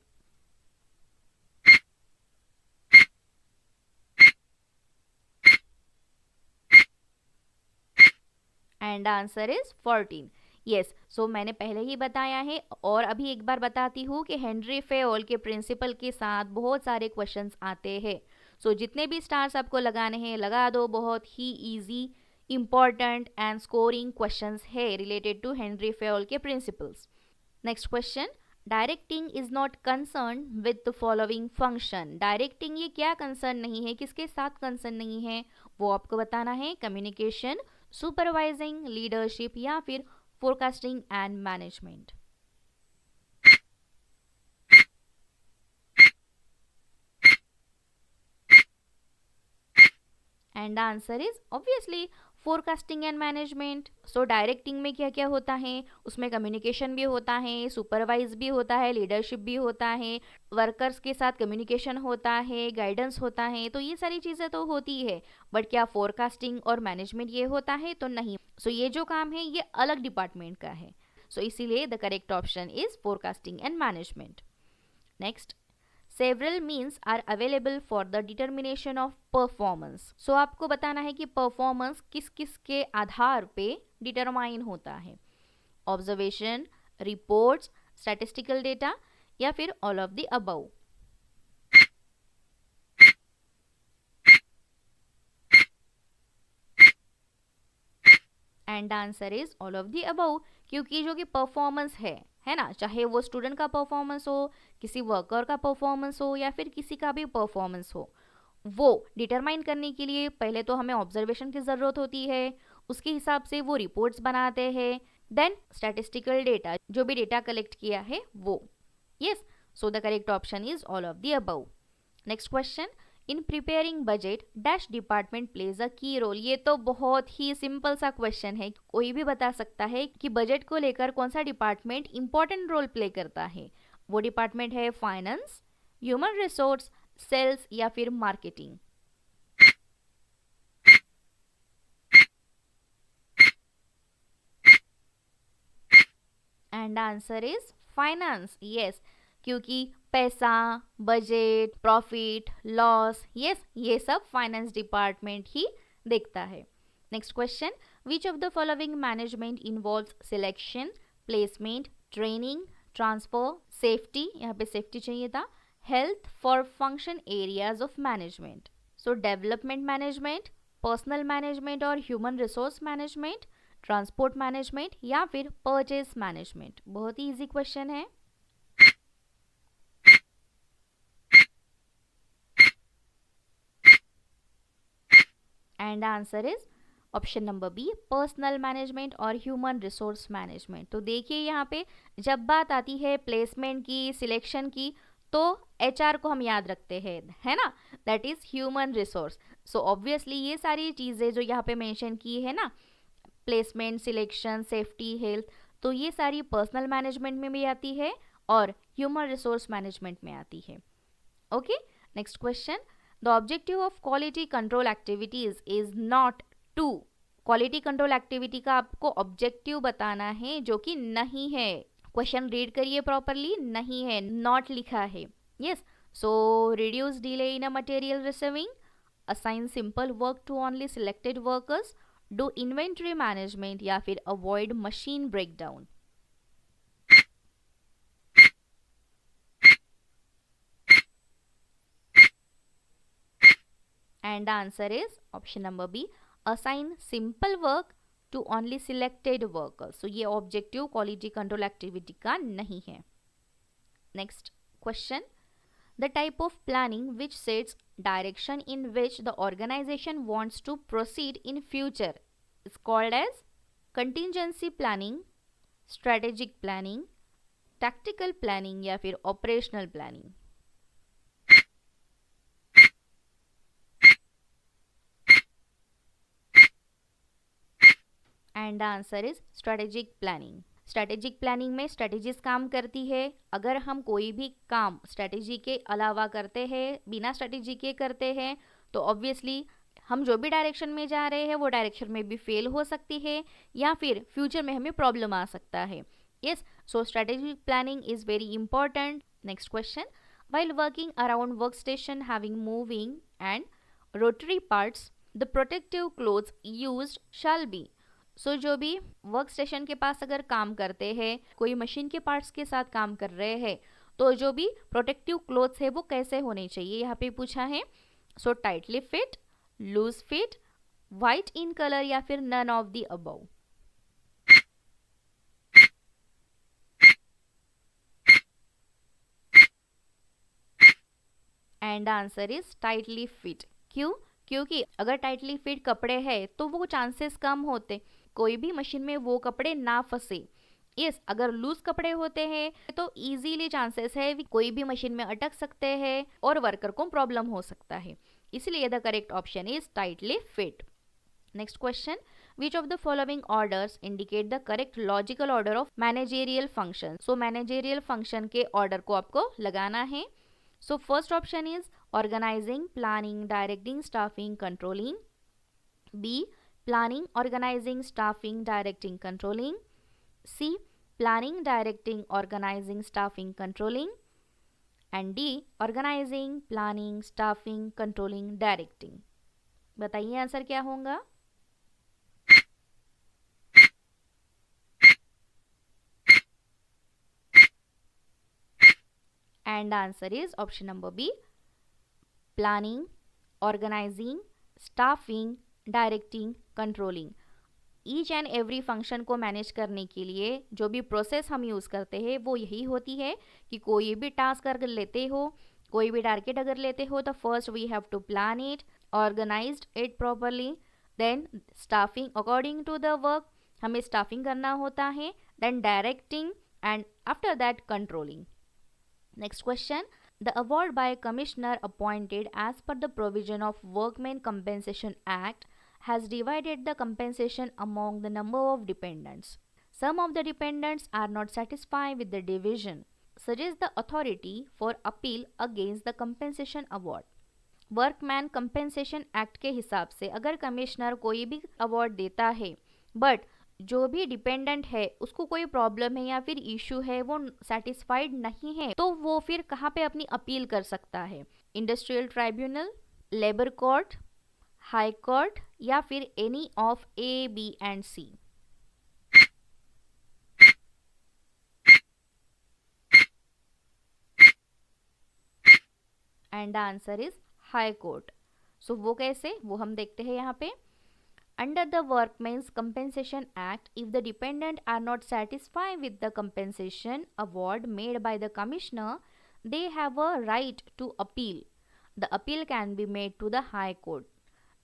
And answer is 14। Yes, so मैंने पहले ही बताया है और अभी एक बार बताती हूँ कि हेनरी फेयोल के प्रिंसिपल के साथ बहुत सारे क्वेश्चंस आते हैं। सो जितने भी स्टार्स आपको लगाने हैं लगा दो, बहुत ही easy, important and scoring questions है रिलेटेड टू हेनरी फेयोल के principles. Next question, directing is not concern with the following function. Directing ये क्या कंसर्न नहीं है, किसके साथ कंसर्न नहीं है, वो आपको बताना है। कम्युनिकेशन, सुपरवाइजिंग, लीडरशिप या फिर forecasting and management. And answer is obviously forecasting and management. So directing में क्या क्या होता है, उसमें कम्युनिकेशन भी होता है, सुपरवाइज भी होता है, लीडरशिप भी होता है, वर्कर्स के साथ कम्युनिकेशन होता है, गाइडेंस होता है, तो ये सारी चीज़ें तो होती है। बट क्या फोरकास्टिंग और मैनेजमेंट ये होता है? तो नहीं। सो ये जो काम है ये अलग डिपार्टमेंट का है। सो इसीलिए the correct option is forecasting and management. Next, several means are available for the determination of performance। सो आपको बताना है कि परफॉर्मेंस किस किस के आधार पे डिटरमाइन होता है। ऑब्जर्वेशन, रिपोर्ट्स, स्टैटिस्टिकल डेटा या फिर all of the above. And answer is all of the above, क्योंकि जो कि परफॉर्मेंस है ना, चाहे वो स्टूडेंट का परफॉर्मेंस हो, किसी वर्कर का परफॉर्मेंस हो या फिर किसी का भी परफॉर्मेंस हो, वो डिटरमाइन करने के लिए पहले तो हमें ऑब्जर्वेशन की ज़रूरत होती है, उसके हिसाब से वो रिपोर्ट्स बनाते हैं, देन स्टैटिस्टिकल डेटा, जो भी डेटा कलेक्ट किया है वो। Yes, so the correct option is all of the above. Next question, in preparing budget dash department plays a की रोल। ये तो बहुत ही सिंपल सा क्वेश्चन है, कोई भी बता सकता है कि बजट को लेकर कौन सा डिपार्टमेंट इंपॉर्टेंट रोल प्ले करता है। वो डिपार्टमेंट है फाइनेंस, ह्यूमन रिसोर्स, सेल्स या फिर marketing. And answer is finance. Yes, क्योंकि पैसा, बजट, प्रॉफिट, लॉस, यस, ये सब फाइनेंस डिपार्टमेंट ही देखता है। Next question, which of the following management involves selection, placement, training, transfer, safety, यहाँ पे सेफ्टी चाहिए था, health for function areas of management. So development management, personal management और human resource management, transport management या फिर परचेज मैनेजमेंट। बहुत ही easy question है। And answer is option number B, personal management और ह्यूमन रिसोर्स मैनेजमेंट। तो देखिए यहाँ पे जब बात आती है प्लेसमेंट की, सिलेक्शन की, तो एचआर को हम याद रखते हैं, है ना, that is human resource. So obviously ये सारी चीज़ें जो यहाँ पे मेंशन की है ना, प्लेसमेंट, सिलेक्शन, सेफ्टी, हेल्थ, तो ये सारी पर्सनल मैनेजमेंट में भी आती है और ह्यूमन रिसोर्स मैनेजमेंट में आती है। Okay, next question, the objective of quality control activities is not to. Quality control activity का आपको ऑब्जेक्टिव बताना है, जो कि नहीं है। क्वेश्चन रीड करिए प्रॉपरली, नहीं है, नॉट लिखा है। Yes, so reduce delay in a material receiving, assign simple work to only selected workers, do inventory management या फिर avoid machine breakdown. And answer is option number B, assign simple work to only selected workers. So ये objective quality control activity का नहीं है। Next question, the type of planning which sets direction in which the organisation wants to proceed in future is called as contingency planning, strategic planning, tactical planning या फिर operational planning. And the answer is strategic planning. Strategic planning में strategies काम करती है। अगर हम कोई भी काम स्ट्रेटेजी के अलावा करते हैं, बिना स्ट्रेटेजी के करते हैं, तो ऑब्वियसली हम जो भी डायरेक्शन में जा रहे हैं वो डायरेक्शन में भी फेल हो सकती है या फिर फ्यूचर में हमें प्रॉब्लम आ सकता है। Yes, so strategic planning is very important. Next question, while working around workstation having moving and rotary parts, the protective clothes used shall be। सो जो भी वर्क स्टेशन के पास अगर काम करते हैं, कोई मशीन के पार्ट्स के साथ काम कर रहे हैं, तो जो भी प्रोटेक्टिव क्लोथ्स है वो कैसे होने चाहिए यहाँ पे पूछा है। So tightly fit, loose fit, white in colour या फिर none of the above. And answer is tightly fit. क्यों? क्योंकि अगर टाइटली फिट कपड़े हैं तो वो चांसेस कम होते कोई भी मशीन में वो कपड़े ना फंसे। यस, अगर लूज कपड़े होते हैं तो इजीली चांसेस है कोई भी मशीन में अटक सकते हैं और वर्कर को प्रॉब्लम हो सकता है। इसलिए the correct option is tightly fit. Next question, which of the following orders indicate the correct logical order of managerial function. So managerial function के ऑर्डर को आपको लगाना है। So first option is organizing, planning, directing, staffing, controlling. B, planning, organizing, staffing, directing, controlling. C, planning, directing, organizing, staffing, controlling. And D, organizing, planning, staffing, controlling, directing. बताइए answer क्या होगा। And the answer is option number B, planning, organizing, staffing, directing, controlling. Each and every function को manage करने के लिए जो भी process हम यूज़ करते हैं वो यही होती है कि कोई भी टास्क अगर लेते हो, कोई भी टारगेट अगर लेते हो, तो first we have to plan it, organised it properly, then staffing according to the work, हमें स्टाफिंग करना होता है, then directing and after that controlling. Next question, the award by a commissioner appointed as per the provision of Workmen Compensation Act has divided the compensation among the number of dependents. Some of the dependents are not satisfied with the division. Suggest the authority for appeal against the compensation award. Workman compensation act के हिसाब से अगर commissioner कोई भी award देता है but जो भी डिपेंडेंट है उसको कोई प्रॉब्लम है या फिर इशू है, वो सेटिस्फाइड नहीं है, तो वो फिर कहाँ पे अपनी अपील कर सकता है। Industrial tribunal, labour court, high court या फिर any of A, B and C. And the answer is high court. So वो कैसे, वो हम देखते हैं यहाँ पे। Under the Workmen's Compensation Act, if the dependent are not satisfied with the compensation award made by the commissioner, they have a right to appeal. The appeal can be made to the High Court.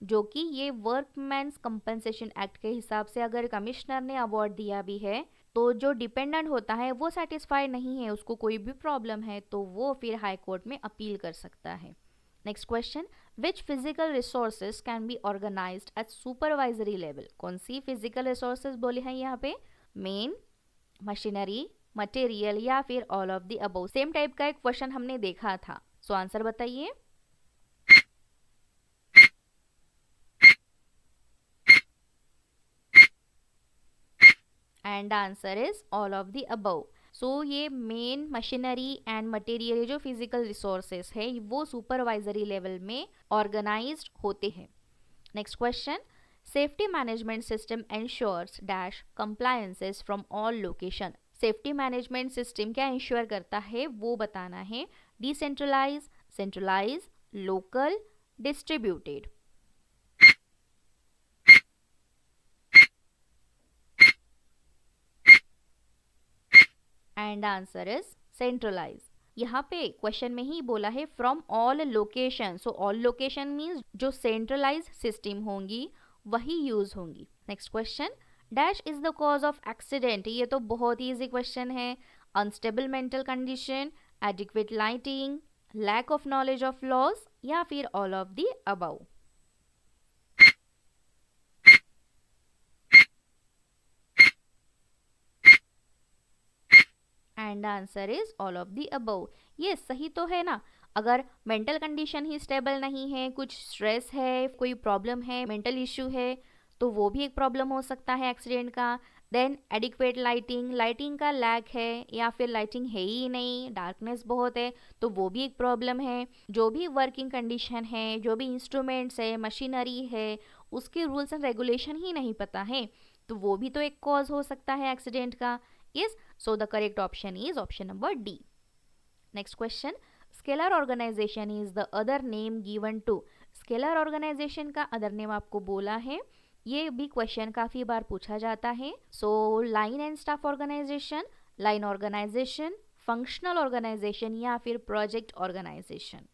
जो कि ये वर्कमैन्स compensation act के हिसाब से अगर commissioner ने award दिया भी है तो जो डिपेंडेंट होता है वो सेटिस्फाइड नहीं है, उसको कोई भी प्रॉब्लम है, तो वो फिर हाई कोर्ट में अपील कर सकता है। Next question, which physical resources can be organised at supervisory level. कौन सी फिजिकल रिसोर्सेज बोले हैं यहाँ पे, मेन, मशीनरी, मटेरियल या फिर all of the above. Same type का एक क्वेश्चन हमने देखा था। सो आंसर बताइए। And answer is all of the above. So ये मेन, मशीनरी एंड मटेरियल जो फिजिकल रिसोर्सेस है वो सुपरवाइजरी लेवल में ऑर्गेनाइज्ड होते हैं। Next question, safety management system ensures dash compliances from all location. Safety management system क्या ensure करता है वो बताना है। Decentralise, centralise, local, distributed. And answer is centralise. यहाँ पे क्वेश्चन में ही बोला है from all location. So all location means जो सेंट्रलाइज सिस्टम होंगी वही यूज होंगी। Next question, dash is the cause of accident. ये तो बहुत ही इजी क्वेश्चन है। Unstable mental condition, adequate lighting, lack of knowledge of laws या फिर all of the above. And answer is all of the above. ये सही तो है ना। अगर मेंटल कंडीशन ही स्टेबल नहीं है, कुछ स्ट्रेस है, कोई प्रॉब्लम है, मेंटल इश्यू है, तो वो भी एक प्रॉब्लम हो सकता है एक्सीडेंट का। देन एडिक्वेट लाइटिंग, लाइटिंग का लैक है या फिर लाइटिंग है ही नहीं, डार्कनेस बहुत है, तो वो भी एक प्रॉब्लम है। जो भी वर्किंग कंडीशन है, जो भी इंस्ट्रूमेंट्स है, मशीनरी है, उसके रूल्स एंड रेगुलेशन ही नहीं पता है, तो वो भी तो एक कॉज हो सकता है एक्सीडेंट का। Yes, so the correct option is option number D. Next question, scalar organisation is the other name given to. Scalar organisation का अदर नेम आपको बोला है, ये भी क्वेश्चन काफी बार पूछा जाता है। सो line and staff organisation, line organisation, functional organisation या फिर project organisation.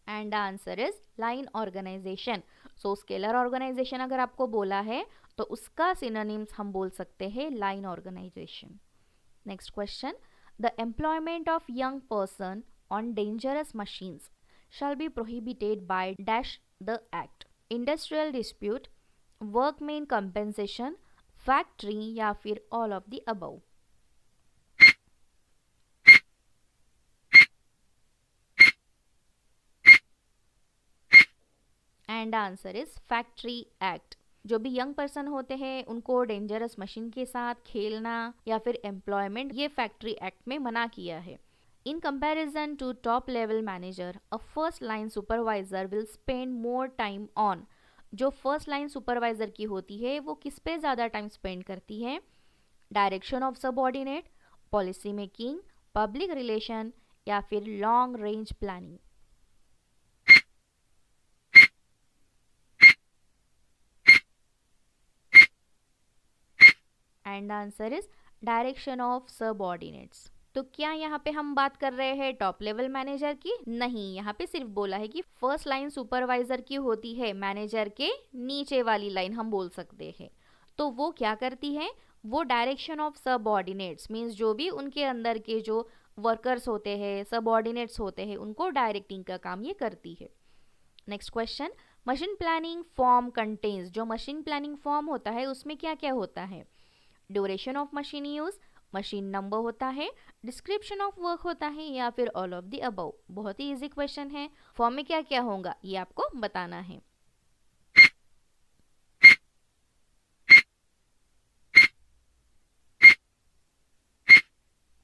And answer is line organisation. So scalar organisation अगर आपको बोला है तो उसका सिनोनिम्स हम बोल सकते हैं line organisation. Next question, the employment of young person on dangerous machines shall be prohibited by dash the act। Industrial dispute, workman compensation, factory या फिर all of the above. And answer is factory act. जो भी young person होते हैं उनको dangerous machine के साथ खेलना या फिर एम्प्लॉयमेंट, ये फैक्ट्री एक्ट में मना किया है। In comparison to top level manager, a first line supervisor will spend more time on. जो फर्स्ट लाइन सुपरवाइजर की होती है वो किस पे ज़्यादा टाइम स्पेंड करती है? Direction of subordinate, policy making, public relation या फिर long range planning. And answer is direction of subordinates. तो क्या यहाँ पे हम बात कर रहे हैं टॉप लेवल मैनेजर की? नहीं, यहाँ पे सिर्फ बोला है कि फर्स्ट लाइन सुपरवाइजर की होती है, मैनेजर के नीचे वाली लाइन हम बोल सकते हैं। तो वो क्या करती है? वो डायरेक्शन ऑफ सबऑर्डिनेट्स मीन्स जो भी उनके अंदर के जो वर्कर्स होते हैं, सबऑर्डिनेट्स होते हैं, उनको डायरेक्टिंग का काम ये करती है। Next question, machine planning form contains. जो मशीन प्लानिंग फॉर्म होता है उसमें क्या क्या होता है? Duration of machine use, machine number होता है, डिस्क्रिप्शन ऑफ वर्क होता है या फिर ऑल ऑफ द अबव। बहुत ही इजी क्वेश्चन है। फॉर्म में क्या क्या होगा ये आपको बताना है।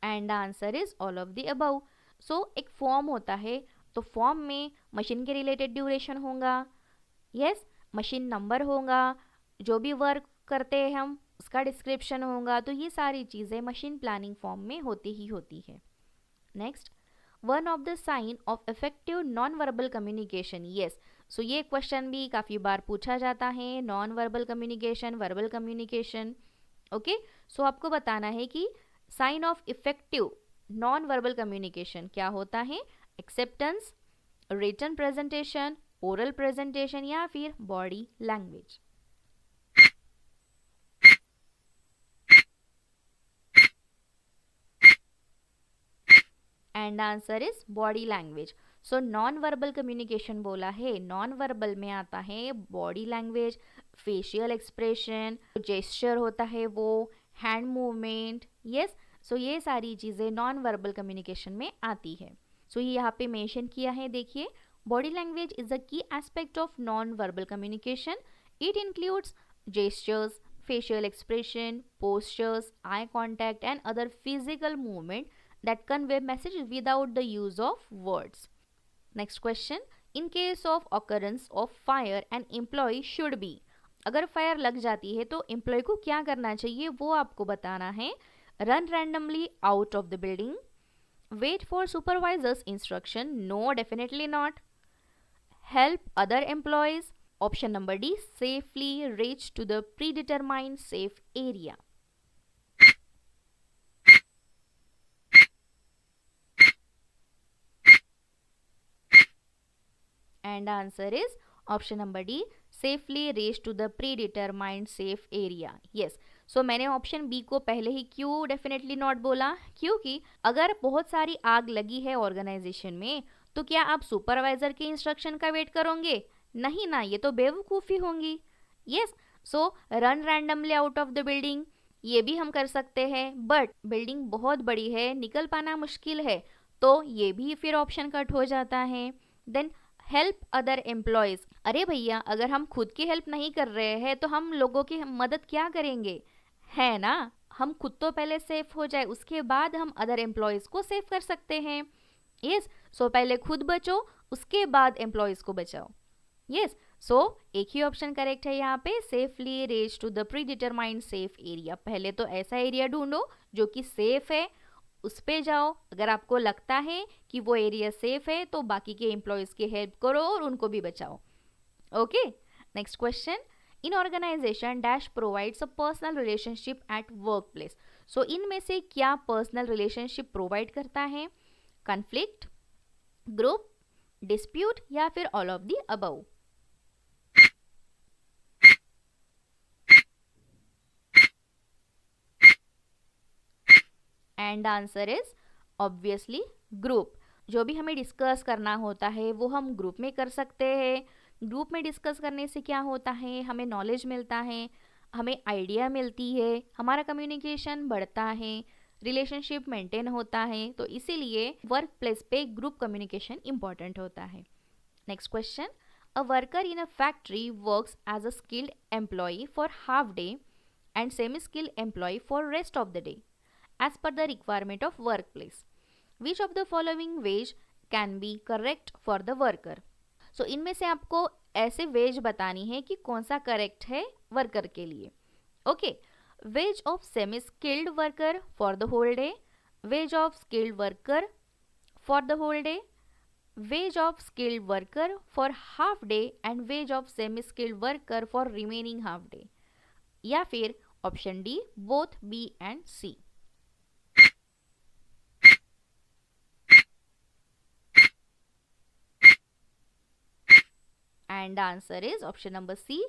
And answer is all of the above. So एक फॉर्म होता है, तो फॉर्म में मशीन के रिलेटेड ड्यूरेशन होगा, यस, मशीन नंबर होगा, जो भी वर्क करते हैं हम उसका डिस्क्रिप्शन होगा। तो ये सारी चीज़ें मशीन प्लानिंग फॉर्म में होती ही होती है। Next, one of the sign of effective non verbal communication. Yes, so ये क्वेश्चन भी काफ़ी बार पूछा जाता है, non verbal communication, verbal communication. Okay, so आपको बताना है कि sign of effective non verbal communication क्या होता है? Acceptance, written presentation, oral presentation या फिर body language. And answer is body language. So non verbal communication बोला है, नॉन वर्बल में आता है body language, facial expression, gesture होता है वो, हैंड मूवमेंट। यस, सो ये सारी चीज़ें नॉन वर्बल कम्युनिकेशन में आती है। सो ये यहाँ पे मेंशन किया है, देखिए, बॉडी लैंग्वेज इज अ की aspect of non verbal communication. It includes gestures, facial expression, postures, eye contact and other physical movement that convey message without the use of words. Next question, in case of occurrence of fire an employee should be। अगर fire लग जाती है तो employ को क्या करना चाहिए वो आपको बताना है। Run randomly out of the building, wait for supervisors instruction, no definitely not, help other employees, option number D, safely reach to the predetermined safe area. And answer is option number D, safely reach to the predetermined safe area. Yes, so मैंने option B को पहले ही क्यों definitely not बोला? क्योंकि अगर बहुत सारी आग लगी है ऑर्गेनाइजेशन में तो क्या आप सुपरवाइजर के इंस्ट्रक्शन का वेट करोगे? नहीं ना, ये तो बेवकूफ़ी होंगी। Yes, so run randomly out of the building, ये भी हम कर सकते हैं, बट बिल्डिंग बहुत बड़ी है, निकल पाना मुश्किल है, तो ये भी फिर ऑप्शन कट हो जाता है। देन हेल्प अदर एम्प्लॉयज़, अरे भैया अगर हम खुद की हेल्प नहीं कर रहे हैं तो हम लोगों की मदद क्या करेंगे, है ना। हम खुद तो पहले सेफ हो जाए, उसके बाद हम अदर एम्प्लॉयज़ को सेव कर सकते हैं। यस, सो पहले खुद बचो, उसके बाद एम्प्लॉयज़ को बचाओ। यस, सो एक ही ऑप्शन करेक्ट है यहाँ पे, safely reach to the predetermined safe area. पहले तो ऐसा एरिया ढूंढो जो कि सेफ है, उस पे जाओ। अगर आपको लगता है कि वो एरिया सेफ है तो बाकी के एम्प्लॉयज़ की हेल्प करो और उनको भी बचाओ। Okay, next question, in organisation dash provides a personal relationship at work place. So इनमें से क्या पर्सनल रिलेशनशिप प्रोवाइड करता है, कन्फ्लिक्ट, ग्रुप, डिस्प्यूट या फिर all of the above. And answer is obviously group. जो भी हमें डिस्कस करना होता है वो हम ग्रुप में कर सकते हैं। ग्रुप में डिस्कस करने से क्या होता है, हमें नॉलेज मिलता है, हमें आइडिया मिलती है, हमारा कम्युनिकेशन बढ़ता है, रिलेशनशिप मेंटेन होता है, तो इसीलिए वर्क प्लेस पे ग्रुप कम्युनिकेशन इंपॉर्टेंट होता है। Next question, a worker in a factory works as a skilled employee for half day and semi-skilled employee for rest of the day as per the requirement of workplace. Which of the following wage can be correct for the worker? So इनमें से आपको ऐसे veg बतानी है कि कौन सा correct है वर्कर के लिए। Okay, wage of semi skilled worker for the whole day, wage of skilled worker for the whole day, wage of skilled worker for half day and wage of semi skilled worker for remaining half day, या फिर option D both B and C. And answer is option number C,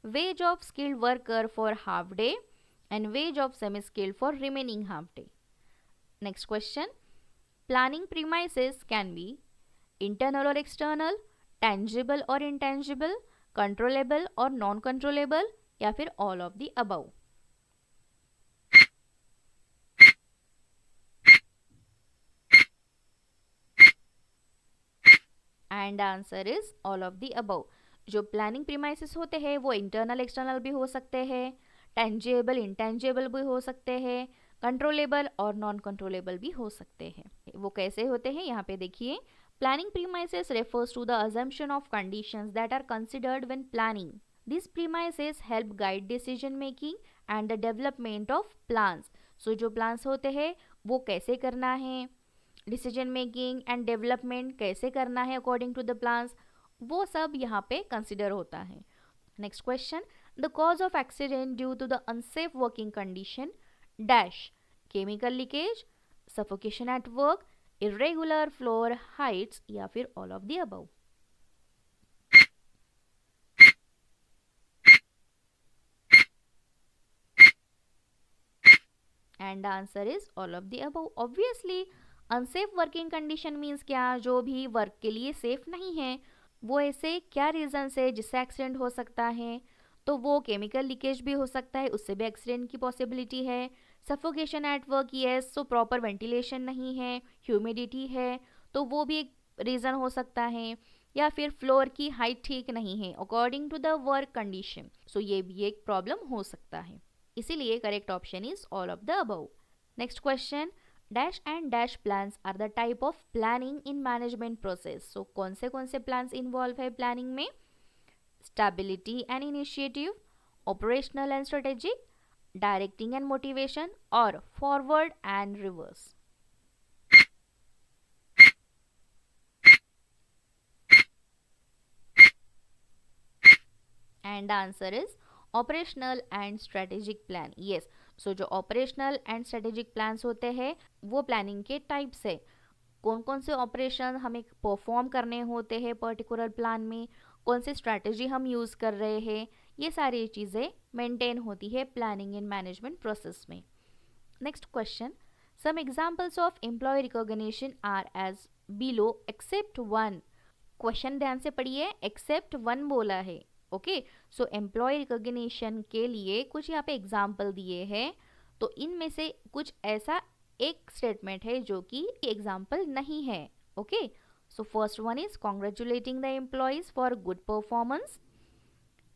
wage of skilled worker for half day and wage of semi skilled for remaining half day. Next question, planning premises can be internal और external, tangible और intangible, controllable और non controllable, या फिर all of the above. And answer is all of the above. जो planning premises होते हैं वो internal external भी हो सकते हैं, टेंजेबल इंटेंजेबल भी हो सकते हैं, कंट्रोलेबल और नॉन कंट्रोलेबल भी हो सकते हैं। वो कैसे होते हैं यहाँ पे देखिए, planning premises refers to the assumption of conditions that are considered when planning. This premises help guide decision making and the development of plans. So जो प्लान्स होते हैं वो कैसे करना है, डिसीजन मेकिंग एंड डेवलपमेंट कैसे करना है अकॉर्डिंग टू द प्लान्स, वो सब यहाँ पे कंसिडर होता है। Next question, the cause of accident due to the unsafe working condition dash, chemical leakage, suffocation at work, irregular floor heights, या फिर all of the above. And answer is all of the above. Obviously unsafe working condition means क्या, जो भी work के लिए safe नहीं है, वो ऐसे क्या रीजन से जिससे एक्सीडेंट हो सकता है, तो वो केमिकल लीकेज भी हो सकता है, उससे भी एक्सीडेंट की पॉसिबिलिटी है, suffocation at work, yes, so proper ventilation नहीं है, ह्यूमिडिटी है, तो वो भी एक रीज़न हो सकता है, या फिर फ्लोर की हाइट ठीक नहीं है according to the work condition, so ये भी एक प्रॉब्लम हो सकता है। इसीलिए correct option is all of the above. Next question, dash and dash plans are the type of planning in management process. So कौन से प्लान्स इन्वॉल्व है प्लानिंग में, stability and initiative, operational and strategic, directing and motivation, और forward and reverse. And answer is operational and strategic plan. Yes, so जो operational and strategic plans होते हैं वो planning के टाइप्स है, कौन कौन से ऑपरेशन हमें परफॉर्म करने होते हैं पर्टिकुलर प्लान में, कौन सी स्ट्रैटेजी हम यूज़ कर रहे हैं, ये सारी चीज़ें मेंटेन होती है प्लानिंग इन मैनेजमेंट प्रोसेस में। Next question, some examples of employee recognition are as below except one. Question ध्यान से पढ़िए, एक्सेप्ट वन बोला है। ओके, सो एम्प्लॉय रिकॉग्निशन के लिए कुछ यहाँ पे एग्जाम्पल दिए हैं, तो इनमें से कुछ ऐसा एक स्टेटमेंट है जो कि एग्जाम्पल नहीं है। Okay, so first one is congratulating the employees for good performance.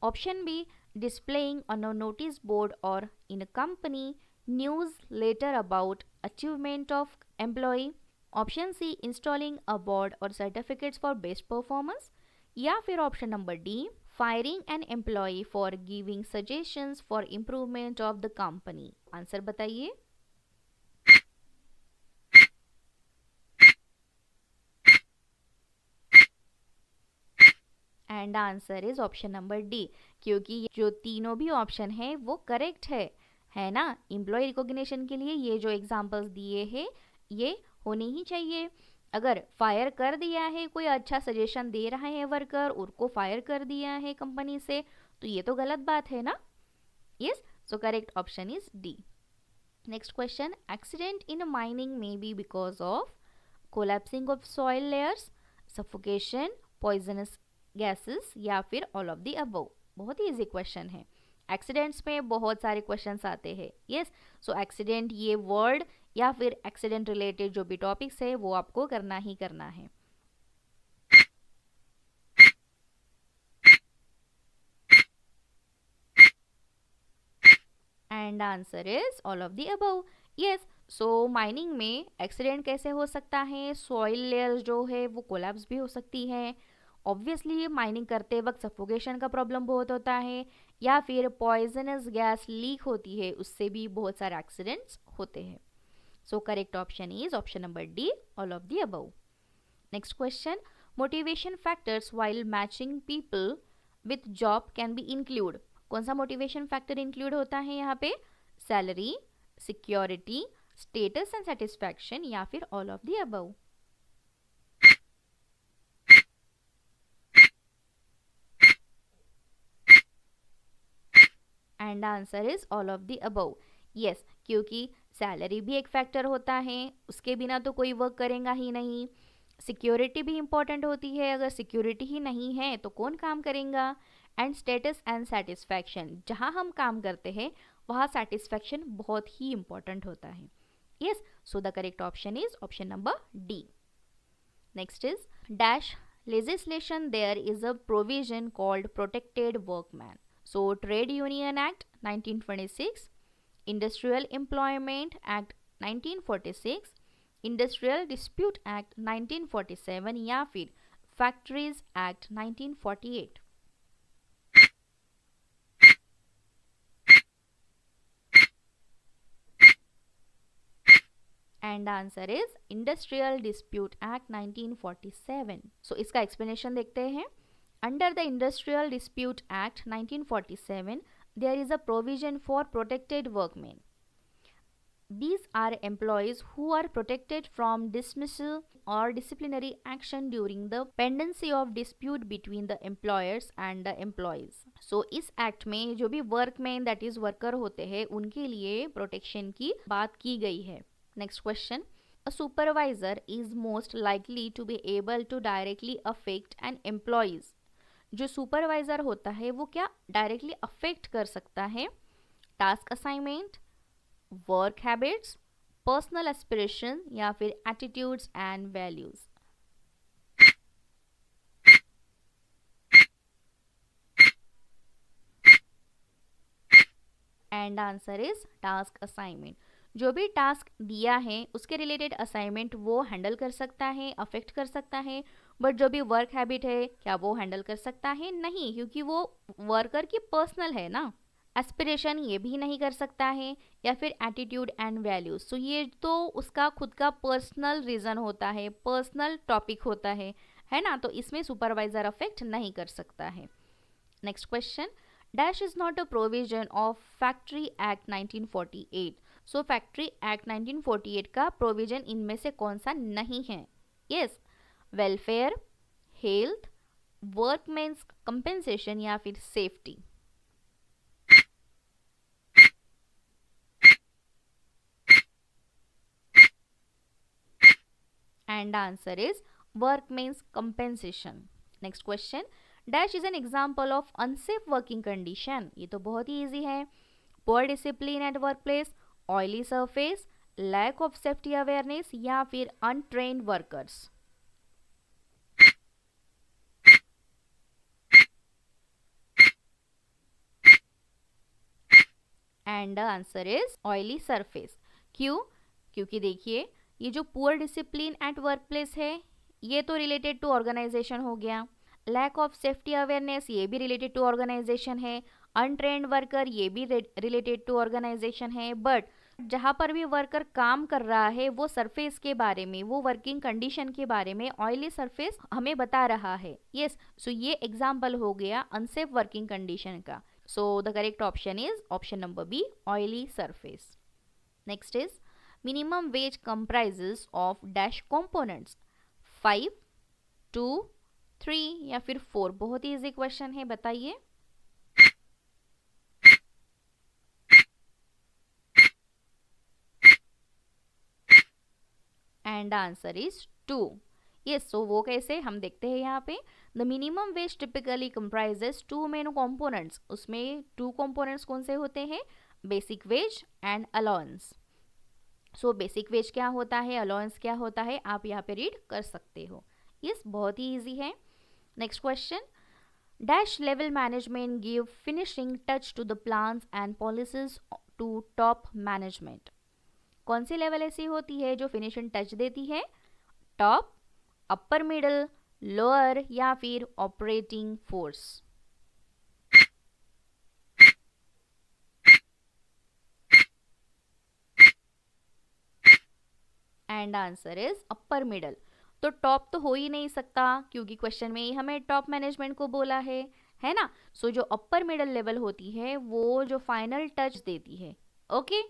Option B, displaying on a notice board or in a company newsletter about achievement of employee. Option C, installing a board or certificates for best performance. या फिर option number D, firing an employee for giving suggestions for improvement of the company. Answer बताइए। And answer is option number D, क्योंकि जो तीनों भी option है वो correct है ना। एम्प्लॉय रिकॉग्निशन के लिए ये जो एग्जांपल्स दिए हैं ये होने ही चाहिए। अगर फायर कर दिया है, कोई अच्छा सजेशन दे रहा है वर्कर, उनको फायर कर दिया है कंपनी से, तो ये तो गलत बात है ना। Yes, so correct option is D. Next question, accident in mining may be because of collapsing of soil layers, suffocation, poisonous gases या फिर ऑल ऑफ द अबव। बहुत ही इजी क्वेश्चन है। एक्सीडेंट्स में बहुत सारे क्वेश्चंस आते हैं। यस, सो एक्सीडेंट ये वर्ड या फिर एक्सीडेंट रिलेटेड जो भी टॉपिक्स है वो आपको करना ही करना है। And answer is all of the above. Yes, so mining में एक्सीडेंट कैसे हो सकता है, सॉइल लेयर जो है वो कोलैप्स भी हो सकती है, ऑब्वियसली माइनिंग करते वक्त सफोकेशन का प्रॉब्लम बहुत होता है, या फिर पॉइजनस गैस लीक होती है, उससे भी बहुत सारे एक्सीडेंट्स होते हैं। So correct option is option number D, all of the above. Next question, motivation factors while matching people with job can be include. कौन सा मोटिवेशन फैक्टर इंक्लूड होता है यहाँ पे, salary, security, status and satisfaction या फिर all of the above. And answer is all of the above. Yes, क्योंकि salary भी एक फैक्टर होता है, उसके बिना तो कोई वर्क करेगा ही नहीं। सिक्योरिटी भी इंपॉर्टेंट होती है, अगर सिक्योरिटी ही नहीं है तो कौन काम करेगा। एंड स्टेटस एंड सेटिस्फैक्शन, जहाँ हम काम करते हैं वहाँ सेटिस्फैक्शन बहुत ही इंपॉर्टेंट होता है। Yes, so the correct option is option number D. Next is dash legislation there is a provision called protected workman. So Trade Union Act 1926, Industrial Employment Act 1946, Industrial Dispute Act 1947 या फिर Factories Act 1948। And answer is industrial dispute act 1947। सो इसका explanation देखते हैं। Under the industrial dispute act 1947 there is a provision for protected workmen. These are employees who are protected from dismissal or disciplinary action during the pendency of dispute between the employers and the employees. So इस act में जो भी workman that is worker होते हैं उनके लिए protection की बात की गई है। Next question. A supervisor is most likely to be able to directly affect an employees. जो सुपरवाइजर होता है वो क्या डायरेक्टली अफेक्ट कर सकता है, task assignment, work habits, personal aspiration या फिर attitudes and values. And answer is task assignment. जो भी टास्क दिया है उसके रिलेटेड असाइनमेंट वो हैंडल कर सकता है, अफेक्ट कर सकता है, बट जो भी वर्क हैबिट है क्या वो हैंडल कर सकता है, नहीं, क्योंकि वो वर्कर की पर्सनल है ना। एस्पिरेशन ये भी नहीं कर सकता है, या फिर एटीट्यूड एंड वैल्यूज, तो ये तो उसका खुद का पर्सनल रीज़न होता है, पर्सनल टॉपिक होता है ना, तो इसमें सुपरवाइजर अफेक्ट नहीं कर सकता है। Next question, dash is not a provision of factory act 1948। So factory act 1948 का प्रोविजन इनमें से कौन सा नहीं है। Yes, welfare, health, workmen's compensation या फिर safety. And answer is workmen's compensation. Next question, dash is an example of unsafe working condition. ये तो बहुत ही ईजी है। Poor discipline at work place, oily surface, lack of safety awareness या फिर untrained workers. And the answer is oily surface. क्यों? क्योंकि देखिए, ये जो poor discipline at work place है, ये तो रिलेटेड टू ऑर्गेनाइजेशन हो गया। लैक ऑफ सेफ्टी अवेयरनेस, ये भी रिलेटेड टू ऑर्गेनाइजेशन है। अनट्रेन्ड वर्कर, ये भी रिलेटेड टू ऑर्गेनाइजेशन है। बट जहाँ पर भी वर्कर काम कर रहा है, वो सरफेस के बारे में, वो वर्किंग कंडीशन के बारे में ऑयली सरफेस हमें बता रहा है। यस, सो ये एग्जाम्पल हो गया अनसेफ वर्किंग कंडीशन का। So the correct option is option number B, oily surface. Next is, minimum wage comprises of dash components, 5, 2, 3 या फिर 4। बहुत ही इजी क्वेश्चन है, बताइए। And answer is 2। यस, सो वो कैसे, हम देखते हैं यहाँ पे। The minimum wage typically comprises 2 main components. उसमें 2 कंपोनेंट्स कौन से होते हैं? Basic veg and allowance. So basic veg क्या होता है, अलाउंस क्या होता है, आप यहाँ पे रीड कर सकते हो। यस, बहुत ही ईजी है। Next question, dash level management give finishing touch to the plans and policies to top management. कौन सी लेवल ऐसी होती है जो फिनिशिंग टच देती है? टॉप, अपर मिडल, लोअर या फिर operating force. And answer is upper middle. तो टॉप तो हो ही नहीं सकता, क्योंकि क्वेश्चन में ही हमें टॉप मैनेजमेंट को बोला है ना। सो जो अपर मिडल लेवल होती है, वो जो फाइनल टच देती है। Okay,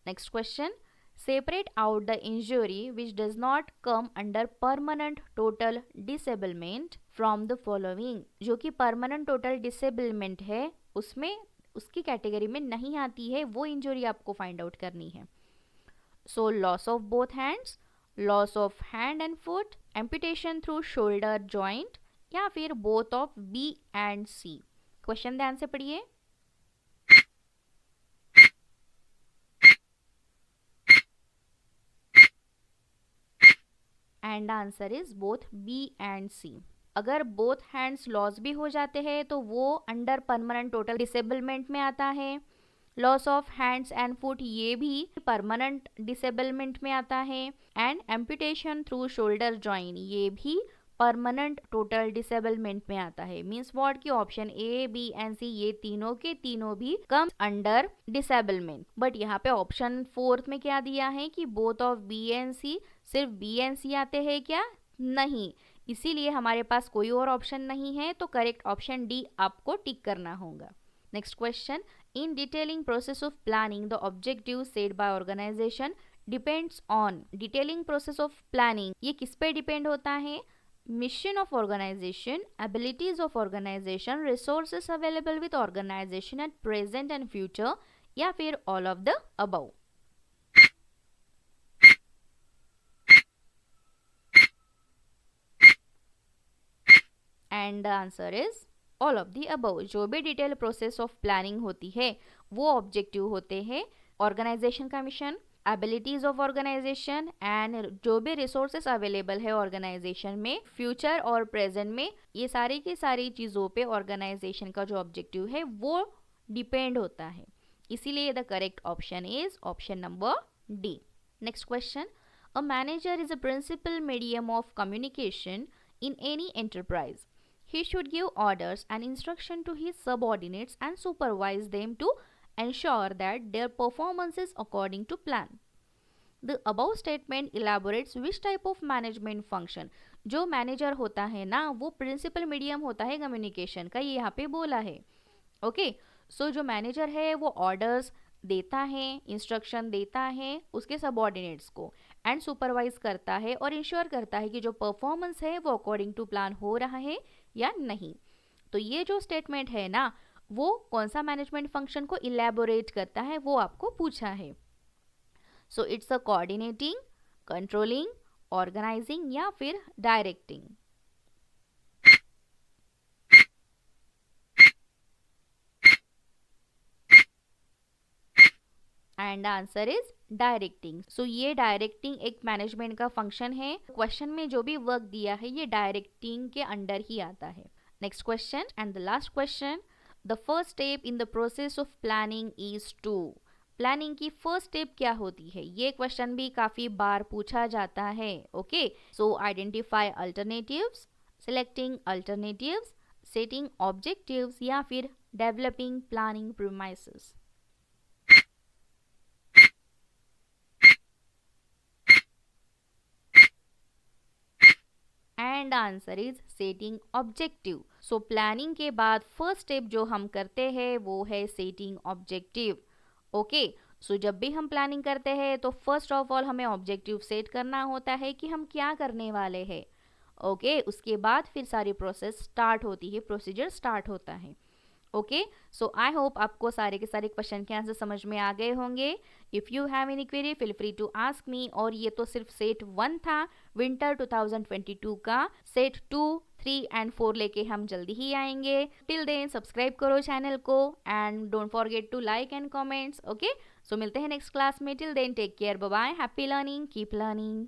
next question, separate out the injury which does not come under permanent total disablement from the following. जो कि परमानेंट टोटल डिसेबलमेंट है, उसमें उसकी कैटेगरी में नहीं आती है, वो इंजरी आपको फाइंड आउट करनी है। So loss of both hands, loss of hand and foot, amputation through shoulder joint या फिर both of B and C. Question ध्यान से पढ़िए। And answer is both B and C. अगर बोथ हैंड्स लॉस भी हो जाते हैं तो वो अंडर परमानेंट टोटल डिसेबलमेंट में आता है। Loss of hands and foot, ये भी परमानेंट डिसेबलमेंट में आता है। And amputation through shoulder join, ये भी परमानेंट टोटल डिसेबलमेंट में आता है। मीन्स व्हाट की ऑप्शन ए, बी एंड सी, ये तीनों के तीनों भी कम अंडर डिसेबलमेंट। बट यहाँ पे ऑप्शन फोर्थ में क्या दिया है कि बोथ ऑफ बी एंड सी, सिर्फ बी एंड सी आते हैं क्या? नहीं, इसीलिए हमारे पास कोई और ऑप्शन नहीं है। तो करेक्ट ऑप्शन डी आपको टिक करना होगा। Next question, in detailing process of planning the objective set by organisation depends on. Detailing process of planning, ये किस पे डिपेंड होता है? Mission of organisation, abilities of organisation, resources available with organisation at present and future या फिर all of the above. And the answer is all of the above. जो भी detail process of planning होती है, वो objective होते हैं organisation का mission, abilities of organisation and जो भी रिसोर्सेस अवेलेबल है ऑर्गेनाइजेशन में, फ्यूचर और प्रेजेंट में, ये सारी की सारी चीज़ों पे ऑर्गेनाइजेशन का जो ऑब्जेक्टिव है वो डिपेंड होता है। इसीलिए the correct option is option number D. Next question, a manager is a principal medium of communication in any enterprise. He should give orders and instruction to his subordinates and supervise them to ensure that their performance is according to plan. The above statement elaborates which type of management function. जो manager होता है ना, वो principal medium होता है communication का, ये यहाँ पे बोला है। ओके, सो जो मैनेजर है वो ऑर्डर्स देता है, इंस्ट्रक्शन देता है उसके सबऑर्डिनेट्स को, एंड सुपरवाइज करता है और इंश्योर करता है कि जो परफॉर्मेंस है वो अकॉर्डिंग टू प्लान हो रहा है या नहीं। तो ये जो स्टेटमेंट है ना, वो कौन सा मैनेजमेंट फंक्शन को इलेबोरेट करता है, वो आपको पूछा है। So it's a coordinating, controlling, organising या फिर directing. And answer is directing. So ये डायरेक्टिंग एक मैनेजमेंट का फंक्शन है। क्वेश्चन में जो भी वर्क दिया है ये डायरेक्टिंग के अंडर ही आता है। Next question and the last question, the first step in the process of planning is to. Planning की फर्स्ट स्टेप क्या होती है? ये क्वेश्चन भी काफी बार पूछा जाता है। ओके, सो identify alternatives, selecting alternatives, setting objectives या फिर developing planning premises. And answer is setting objective. So planning के बाद फर्स्ट स्टेप जो हम करते हैं वो है सेटिंग ऑब्जेक्टिव। ओके, सो जब भी हम प्लानिंग करते हैं तो फर्स्ट ऑफ ऑल हमें ऑब्जेक्टिव सेट करना होता है कि हम क्या करने वाले हैं। ओके, उसके बाद फिर सारी प्रोसेस स्टार्ट होती है, प्रोसीजर स्टार्ट होता है। ओके, सो आई होप आपको सारे के सारे क्वेश्चन के आंसर समझ में आ गए होंगे। If you have any query feel free to ask me. और ये तो सिर्फ सेट 1 था विंटर 2022 का। सेट 2, 3 एंड 4 लेके हम जल्दी ही आएंगे। टिल देन सब्सक्राइब करो चैनल को and don't forget to like and comments. Okay, so मिलते हैं नेक्स्ट क्लास में। Till then take care, bye bye, happy learning, keep learning.